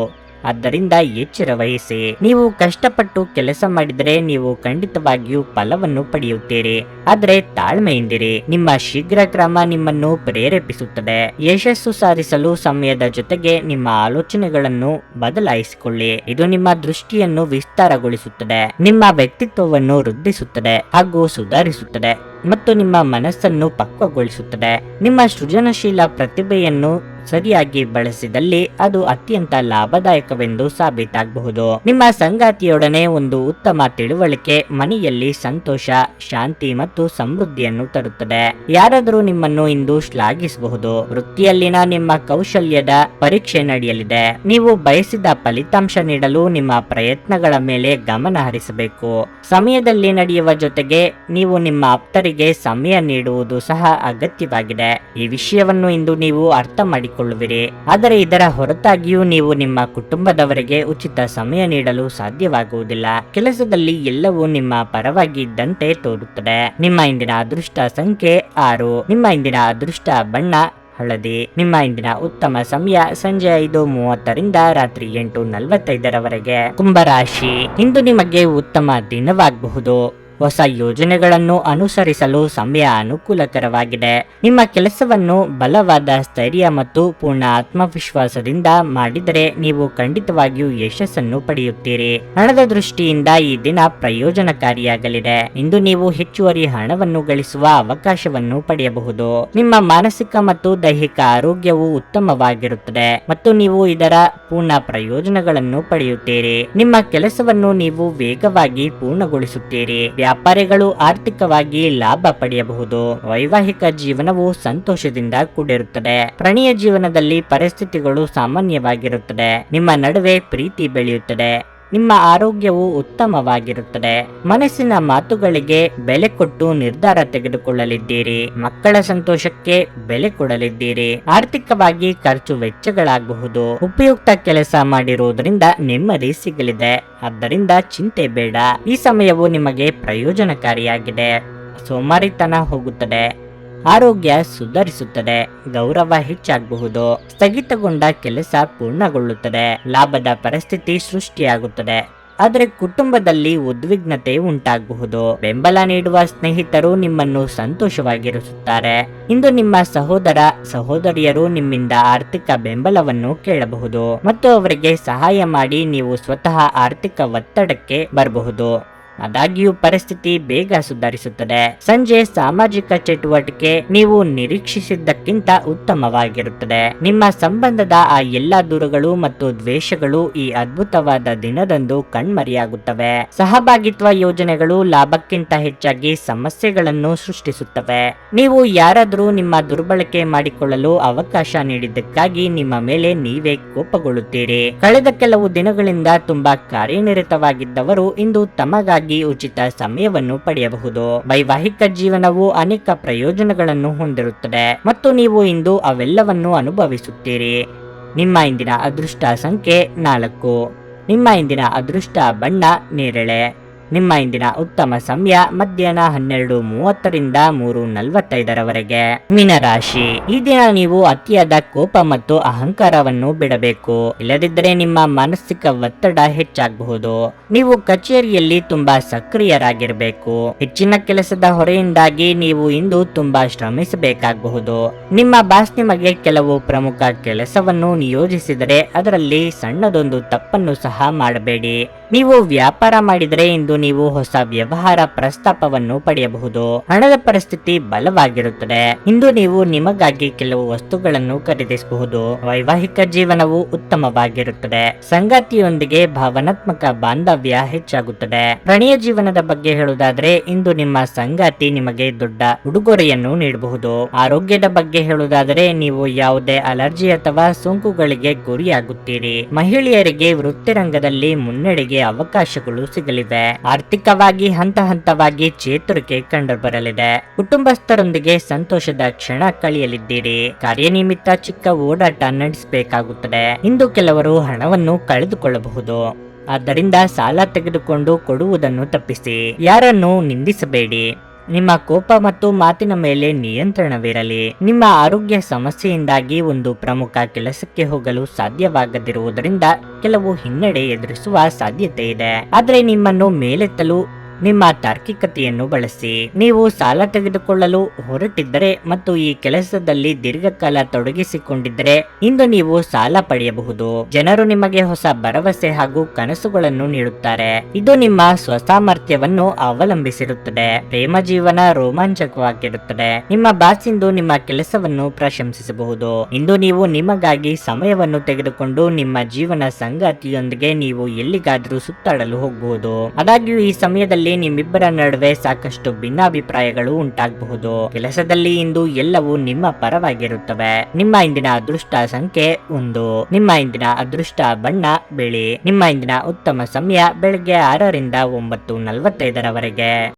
ಆದ್ದರಿಂದ ಎಚ್ಚರ ವಹಿಸಿ. ನೀವು ಕಷ್ಟಪಟ್ಟು ಕೆಲಸ ಮಾಡಿದರೆ ನೀವು ಖಂಡಿತವಾಗಿಯೂ ಫಲವನ್ನು ಪಡೆಯುತ್ತೀರಿ. ಆದರೆ ತಾಳ್ಮೆಯಿಂದಿರಿ. ನಿಮ್ಮ ಶೀಘ್ರ ಕ್ರಮ ನಿಮ್ಮನ್ನು ಪ್ರೇರೇಪಿಸುತ್ತದೆ. ಯಶಸ್ಸು ಸಾಧಿಸಲು ಸಮಯದ ಜೊತೆಗೆ ನಿಮ್ಮ ಆಲೋಚನೆಗಳನ್ನು ಬದಲಾಯಿಸಿಕೊಳ್ಳಿ. ಇದು ನಿಮ್ಮ ದೃಷ್ಟಿಯನ್ನು ವಿಸ್ತಾರಗೊಳಿಸುತ್ತದೆ, ನಿಮ್ಮ ವ್ಯಕ್ತಿತ್ವವನ್ನು ವೃದ್ಧಿಸುತ್ತದೆ ಹಾಗೂ ಸುಧಾರಿಸುತ್ತದೆ. ಮತ್ತು ನಿಮ್ಮ ಮನಸ್ಸನ್ನು ಪಕ್ವಗೊಳಿಸುತ್ತದೆ. ನಿಮ್ಮ ಸೃಜನಶೀಲ ಪ್ರತಿಭೆಯನ್ನು ಸರಿಯಾಗಿ ಬಳಸಿದಲ್ಲಿ ಅದು ಅತ್ಯಂತ ಲಾಭದಾಯಕವೆಂದು ಸಾಬೀತಾಗಬಹುದು. ನಿಮ್ಮ ಸಂಗಾತಿಯೊಡನೆ ಒಂದು ಉತ್ತಮ ತಿಳುವಳಿಕೆ ಮನೆಯಲ್ಲಿ ಸಂತೋಷ, ಶಾಂತಿ ಮತ್ತು ಸಮೃದ್ಧಿಯನ್ನು ತರುತ್ತದೆ. ಯಾರಾದರೂ ನಿಮ್ಮನ್ನು ಇಂದು ಶ್ಲಾಘಿಸಬಹುದು. ವೃತ್ತಿಯಲ್ಲಿನ ನಿಮ್ಮ ಕೌಶಲ್ಯದ ಪರೀಕ್ಷೆ ನಡೆಯಲಿದೆ. ನೀವು ಬಯಸಿದ ಫಲಿತಾಂಶ ನೀಡಲು ನಿಮ್ಮ ಪ್ರಯತ್ನಗಳ ಮೇಲೆ ಗಮನ ಹರಿಸಬೇಕು. ಸಮಯದಲ್ಲಿ ನಡೆಯುವ ಜೊತೆಗೆ ನೀವು ನಿಮ್ಮ ಆಪ್ತರಿಗೆ ಸಮಯ ನೀಡುವುದು ಸಹ ಅಗತ್ಯವಾಗಿದೆ. ಈ ವಿಷಯವನ್ನು ಇಂದು ನೀವು ಅರ್ಥ ಮಾಡಿಕೊಳ್ಳುವಿರಿ. ಆದರೆ ಇದರ ಹೊರತಾಗಿಯೂ ನೀವು ನಿಮ್ಮ ಕುಟುಂಬದವರಿಗೆ ಉಚಿತ ಸಮಯ ನೀಡಲು ಸಾಧ್ಯವಾಗುವುದಿಲ್ಲ. ಕೆಲಸದಲ್ಲಿ ಎಲ್ಲವೂ ನಿಮ್ಮ ಪರವಾಗಿ ಇದ್ದಂತೆ ತೋರುತ್ತದೆ. ನಿಮ್ಮ ಇಂದಿನ ಅದೃಷ್ಟ ಸಂಖ್ಯೆ 6. ನಿಮ್ಮ ಇಂದಿನ ಅದೃಷ್ಟ ಬಣ್ಣ ಹಳದಿ. ನಿಮ್ಮ ಇಂದಿನ ಉತ್ತಮ ಸಮಯ ಸಂಜೆ 5:30 ರಾತ್ರಿ 8:45 ಕುಂಭರಾಶಿ, ಇಂದು ನಿಮಗೆ ಉತ್ತಮ ದಿನವಾಗಬಹುದು. ಹೊಸ ಯೋಜನೆಗಳನ್ನು ಅನುಸರಿಸಲು ಸಮಯ ಅನುಕೂಲಕರವಾಗಿದೆ. ನಿಮ್ಮ ಕೆಲಸವನ್ನು ಬಲವಾದ ಸ್ಥೈರ್ಯ ಮತ್ತು ಪೂರ್ಣ ಆತ್ಮವಿಶ್ವಾಸದಿಂದ ಮಾಡಿದರೆ ನೀವು ಖಂಡಿತವಾಗಿಯೂ ಯಶಸ್ಸನ್ನು ಪಡೆಯುತ್ತೀರಿ. ಹಣದ ದೃಷ್ಟಿಯಿಂದ ಈ ದಿನ ಪ್ರಯೋಜನಕಾರಿಯಾಗಲಿದೆ. ಇಂದು ನೀವು ಹೆಚ್ಚುವರಿ ಹಣವನ್ನು ಗಳಿಸುವ ಅವಕಾಶವನ್ನು ಪಡೆಯಬಹುದು. ನಿಮ್ಮ ಮಾನಸಿಕ ಮತ್ತು ದೈಹಿಕ ಆರೋಗ್ಯವು ಉತ್ತಮವಾಗಿರುತ್ತದೆ ಮತ್ತು ನೀವು ಇದರ ಪೂರ್ಣ ಪ್ರಯೋಜನಗಳನ್ನು ಪಡೆಯುತ್ತೀರಿ. ನಿಮ್ಮ ಕೆಲಸವನ್ನು ನೀವು ವೇಗವಾಗಿ ಪೂರ್ಣಗೊಳಿಸುತ್ತೀರಿ. ವ್ಯಾಪಾರಿಗಳು ಆರ್ಥಿಕವಾಗಿ ಲಾಭ ಪಡೆಯಬಹುದು. ವೈವಾಹಿಕ ಜೀವನವು ಸಂತೋಷದಿಂದ ಕೂಡಿರುತ್ತದೆ. ಪ್ರಣಯ ಜೀವನದಲ್ಲಿ ಪರಿಸ್ಥಿತಿಗಳು ಸಾಮಾನ್ಯವಾಗಿರುತ್ತದೆ. ನಿಮ್ಮ ನಡುವೆ ಪ್ರೀತಿ ಬೆಳೆಯುತ್ತದೆ. ನಿಮ್ಮ ಆರೋಗ್ಯವು ಉತ್ತಮವಾಗಿರುತ್ತದೆ. ಮನಸ್ಸಿನ ಮಾತುಗಳಿಗೆ ಬೆಲೆ ಕೊಟ್ಟು ನಿರ್ಧಾರ ತೆಗೆದುಕೊಳ್ಳಲಿದ್ದೀರಿ. ಮಕ್ಕಳ ಸಂತೋಷಕ್ಕೆ ಬೆಲೆ ಕೊಡಲಿದ್ದೀರಿ. ಆರ್ಥಿಕವಾಗಿ ಖರ್ಚು ವೆಚ್ಚಗಳಾಗಬಹುದು. ಉಪಯುಕ್ತ ಕೆಲಸ ಮಾಡಿರುವುದರಿಂದ ನೆಮ್ಮದಿ ಸಿಗಲಿದೆ. ಆದ್ದರಿಂದ ಚಿಂತೆ ಬೇಡ. ಈ ಸಮಯವು ನಿಮಗೆ ಪ್ರಯೋಜನಕಾರಿಯಾಗಿದೆ. ಸೋಮಾರಿತನ ಹೋಗುತ್ತದೆ. ಆರೋಗ್ಯ ಸುಧಾರಿಸುತ್ತದೆ. ಗೌರವ ಹೆಚ್ಚಾಗಬಹುದು. ಸ್ಥಗಿತಗೊಂಡ ಕೆಲಸ ಪೂರ್ಣಗೊಳ್ಳುತ್ತದೆ. ಲಾಭದ ಪರಿಸ್ಥಿತಿ ಸೃಷ್ಟಿಯಾಗುತ್ತದೆ. ಆದರೆ ಕುಟುಂಬದಲ್ಲಿ ಉದ್ವಿಗ್ನತೆ ಉಂಟಾಗಬಹುದು. ಬೆಂಬಲ ನೀಡುವ ಸ್ನೇಹಿತರು ನಿಮ್ಮನ್ನು ಸಂತೋಷವಾಗಿರಿಸುತ್ತಾರೆ. ಇಂದು ನಿಮ್ಮ ಸಹೋದರ ಸಹೋದರಿಯರು ನಿಮ್ಮಿಂದ ಆರ್ಥಿಕ ಬೆಂಬಲವನ್ನು ಕೇಳಬಹುದು ಮತ್ತು ಅವರಿಗೆ ಸಹಾಯ ಮಾಡಿ ನೀವು ಸ್ವತಃ ಆರ್ಥಿಕ ಒತ್ತಡಕ್ಕೆ ಬರಬಹುದು. ಆದಾಗ್ಯೂ ಪರಿಸ್ಥಿತಿ ಬೇಗ ಸುಧಾರಿಸುತ್ತದೆ. ಸಂಜೆ ಸಾಮಾಜಿಕ ಚಟುವಟಿಕೆ ನೀವು ನಿರೀಕ್ಷಿಸಿದ್ದಕ್ಕಿಂತ ಉತ್ತಮವಾಗಿರುತ್ತದೆ. ನಿಮ್ಮ ಸಂಬಂಧದ ಆ ಎಲ್ಲಾ ದೂರುಗಳು ಮತ್ತು ದ್ವೇಷಗಳು ಈ ಅದ್ಭುತವಾದ ದಿನದಂದು ಕಣ್ಮರೆಯಾಗುತ್ತವೆ. ಸಹಭಾಗಿತ್ವ ಯೋಜನೆಗಳು ಲಾಭಕ್ಕಿಂತ ಹೆಚ್ಚಾಗಿ ಸಮಸ್ಯೆಗಳನ್ನು ಸೃಷ್ಟಿಸುತ್ತವೆ. ನೀವು ಯಾರಾದರೂ ನಿಮ್ಮ ದುರ್ಬಳಕೆ ಮಾಡಿಕೊಳ್ಳಲು ಅವಕಾಶ ನೀಡಿದ್ದಕ್ಕಾಗಿ ನಿಮ್ಮ ಮೇಲೆ ನೀವೇ ಕೋಪಗೊಳ್ಳುತ್ತೀರಿ. ಕಳೆದ ಕೆಲವು ದಿನಗಳಿಂದ ತುಂಬಾ ಕಾರ್ಯನಿರತವಾಗಿದ್ದವರು ಇಂದು ತಮಗಾಗಿ ಉಚಿತ ಸಮಯವನ್ನು ಪಡೆಯಬಹುದು. ವೈವಾಹಿಕ ಜೀವನವು ಅನೇಕ ಪ್ರಯೋಜನಗಳನ್ನು ಹೊಂದಿರುತ್ತದೆ ಮತ್ತು ನೀವು ಇಂದು ಅವೆಲ್ಲವನ್ನು ಅನುಭವಿಸುತ್ತೀರಿ. ನಿಮ್ಮ ಇಂದಿನ ಅದೃಷ್ಟ ಸಂಖ್ಯೆ 4. ನಿಮ್ಮ ಇಂದಿನ ಅದೃಷ್ಟ ಬಣ್ಣ ನೇರಳೆ. ನಿಮ್ಮ ಇಂದಿನ ಉತ್ತಮ ಸಮಯ ಮಧ್ಯಾಹ್ನ 12:30 3:45 ಮೀನರಾಶಿ, ಈ ದಿನ ನೀವು ಅತಿಯಾದ ಕೋಪ ಮತ್ತು ಅಹಂಕಾರವನ್ನು ಬಿಡಬೇಕು. ಇಲ್ಲದಿದ್ದರೆ ನಿಮ್ಮ ಮಾನಸಿಕ ಒತ್ತಡ ಹೆಚ್ಚಾಗಬಹುದು. ನೀವು ಕಚೇರಿಯಲ್ಲಿ ತುಂಬಾ ಸಕ್ರಿಯರಾಗಿರಬೇಕು. ಹೆಚ್ಚಿನ ಕೆಲಸದ ಹೊರೆಯಿಂದಾಗಿ ನೀವು ಇಂದು ತುಂಬಾ ಶ್ರಮಿಸಬೇಕಾಗಬಹುದು. ನಿಮ್ಮ ಬಾಸ್ ನಿಮಗೆ ಕೆಲವು ಪ್ರಮುಖ ಕೆಲಸವನ್ನು ನಿಯೋಜಿಸಿದರೆ ಅದರಲ್ಲಿ ಸಣ್ಣದೊಂದು ತಪ್ಪನ್ನು ಸಹ ಮಾಡಬೇಡಿ. ನೀವು ವ್ಯಾಪಾರ ಮಾಡಿದರೆ ಇಂದು ನೀವು ಹೊಸ ವ್ಯವಹಾರ ಪ್ರಸ್ತಾಪವನ್ನು ಪಡೆಯಬಹುದು. ಹಣದ ಪರಿಸ್ಥಿತಿ ಬಲವಾಗಿರುತ್ತದೆ. ಇಂದು ನೀವು ನಿಮಗಾಗಿ ಕೆಲವು ವಸ್ತುಗಳನ್ನು ಖರೀದಿಸಬಹುದು. ವೈವಾಹಿಕ ಜೀವನವು ಉತ್ತಮವಾಗಿರುತ್ತದೆ. ಸಂಗಾತಿಯೊಂದಿಗೆ ಭಾವನಾತ್ಮಕ ಬಾಂಧವ್ಯ ಹೆಚ್ಚಾಗುತ್ತದೆ. ಪ್ರಣಯ ಜೀವನದ ಬಗ್ಗೆ ಹೇಳುವುದಾದ್ರೆ ಇಂದು ನಿಮ್ಮ ಸಂಗಾತಿ ನಿಮಗೆ ದೊಡ್ಡ ಉಡುಗೊರೆಯನ್ನು ನೀಡಬಹುದು. ಆರೋಗ್ಯದ ಬಗ್ಗೆ ಹೇಳುವುದಾದರೆ ನೀವು ಯಾವುದೇ ಅಲರ್ಜಿ ಅಥವಾ ಸೋಂಕುಗಳಿಗೆ ಗುರಿಯಾಗುತ್ತೀರಿ. ಮಹಿಳೆಯರಿಗೆ ವೃತ್ತಿರಂಗದಲ್ಲಿ ಮುನ್ನಡೆಗೆ ಅವಕಾಶಗಳು ಸಿಗಲಿವೆ. ಆರ್ಥಿಕವಾಗಿ ಹಂತ ಹಂತವಾಗಿ ಚೇತರಿಕೆ ಕಂಡುಬರಲಿದೆ. ಕುಟುಂಬಸ್ಥರೊಂದಿಗೆ ಸಂತೋಷದ ಕ್ಷಣ ಕಳೆಯಲಿದ್ದೀರಿ. ಕಾರ್ಯನಿಮಿತ್ತ ಚಿಕ್ಕ ಓಡಾಟ ನಡೆಸಬೇಕಾಗುತ್ತದೆ. ಇಂದು ಕೆಲವರು ಹಣವನ್ನು ಕಳೆದುಕೊಳ್ಳಬಹುದು. ಆದ್ದರಿಂದ ಸಾಲ ತೆಗೆದುಕೊಂಡು ಕೊಡುವುದನ್ನು ತಪ್ಪಿಸಿ. ಯಾರನ್ನು ನಿಂದಿಸಬೇಡಿ. ನಿಮ್ಮ ಕೋಪ ಮತ್ತು ಮಾತಿನ ಮೇಲೆ ನಿಯಂತ್ರಣವಿರಲಿ. ನಿಮ್ಮ ಆರೋಗ್ಯ ಸಮಸ್ಯೆಯಿಂದಾಗಿ ಒಂದು ಪ್ರಮುಖ ಕೆಲಸಕ್ಕೆ ಹೋಗಲು ಸಾಧ್ಯವಾಗದಿರುವುದರಿಂದ ಕೆಲವು ಹಿನ್ನಡೆ ಎದುರಿಸುವ ಸಾಧ್ಯತೆ ಇದೆ. ಆದರೆ ನಿಮ್ಮನ್ನು ಮೇಲೆತ್ತಲು ನಿಮ್ಮ ತಾರ್ಕಿಕತೆಯನ್ನು ಬಳಸಿ. ನೀವು ಸಾಲ ತೆಗೆದುಕೊಳ್ಳಲು ಹೊರಟಿದ್ದರೆ ಮತ್ತು ಈ ಕೆಲಸದಲ್ಲಿ ದೀರ್ಘಕಾಲ ತೊಡಗಿಸಿಕೊಂಡಿದ್ದರೆ ಇಂದು ನೀವು ಸಾಲ ಪಡೆಯಬಹುದು. ಜನರು ನಿಮಗೆ ಹೊಸ ಭರವಸೆ ಹಾಗೂ ಕನಸುಗಳನ್ನು ನೀಡುತ್ತಾರೆ. ಇದು ನಿಮ್ಮ ಸ್ವಸಾಮರ್ಥ್ಯವನ್ನು ಅವಲಂಬಿಸಿರುತ್ತದೆ. ಪ್ರೇಮ ಜೀವನ ರೋಮಾಂಚಕವಾಗಿರುತ್ತದೆ. ನಿಮ್ಮ ಬಾಸ್ ಇಂದು ನಿಮ್ಮ ಕೆಲಸವನ್ನು ಪ್ರಶಂಸಿಸಬಹುದು. ಇಂದು ನೀವು ನಿಮಗಾಗಿ ಸಮಯವನ್ನು ತೆಗೆದುಕೊಂಡು ನಿಮ್ಮ ಜೀವನ ಸಂಗಾತಿಯೊಂದಿಗೆ ನೀವು ಎಲ್ಲಿಗಾದರೂ ಸುತ್ತಾಡಲು ಹೋಗಬಹುದು. ಆದಾಗ್ಯೂ ಈ ಸಮಯದಲ್ಲಿ ನಿಮ್ಮಿಬ್ಬರ ನಡುವೆ ಸಾಕಷ್ಟು ಭಿನ್ನಾಭಿಪ್ರಾಯಗಳು ಉಂಟಾಗಬಹುದು. ಕೆಲಸದಲ್ಲಿ ಇಂದು ಎಲ್ಲವೂ ನಿಮ್ಮ ಪರವಾಗಿರುತ್ತವೆ. ನಿಮ್ಮ ಇಂದಿನ ಅದೃಷ್ಟ ಸಂಖ್ಯೆ 1. ನಿಮ್ಮ ಇಂದಿನ ಅದೃಷ್ಟ ಬಣ್ಣ ಬಿಳಿ. ನಿಮ್ಮ ಇಂದಿನ ಉತ್ತಮ ಸಮಯ ಬೆಳಗ್ಗೆ 6 ರಿಂದ 9:45 ರವರೆಗೆ.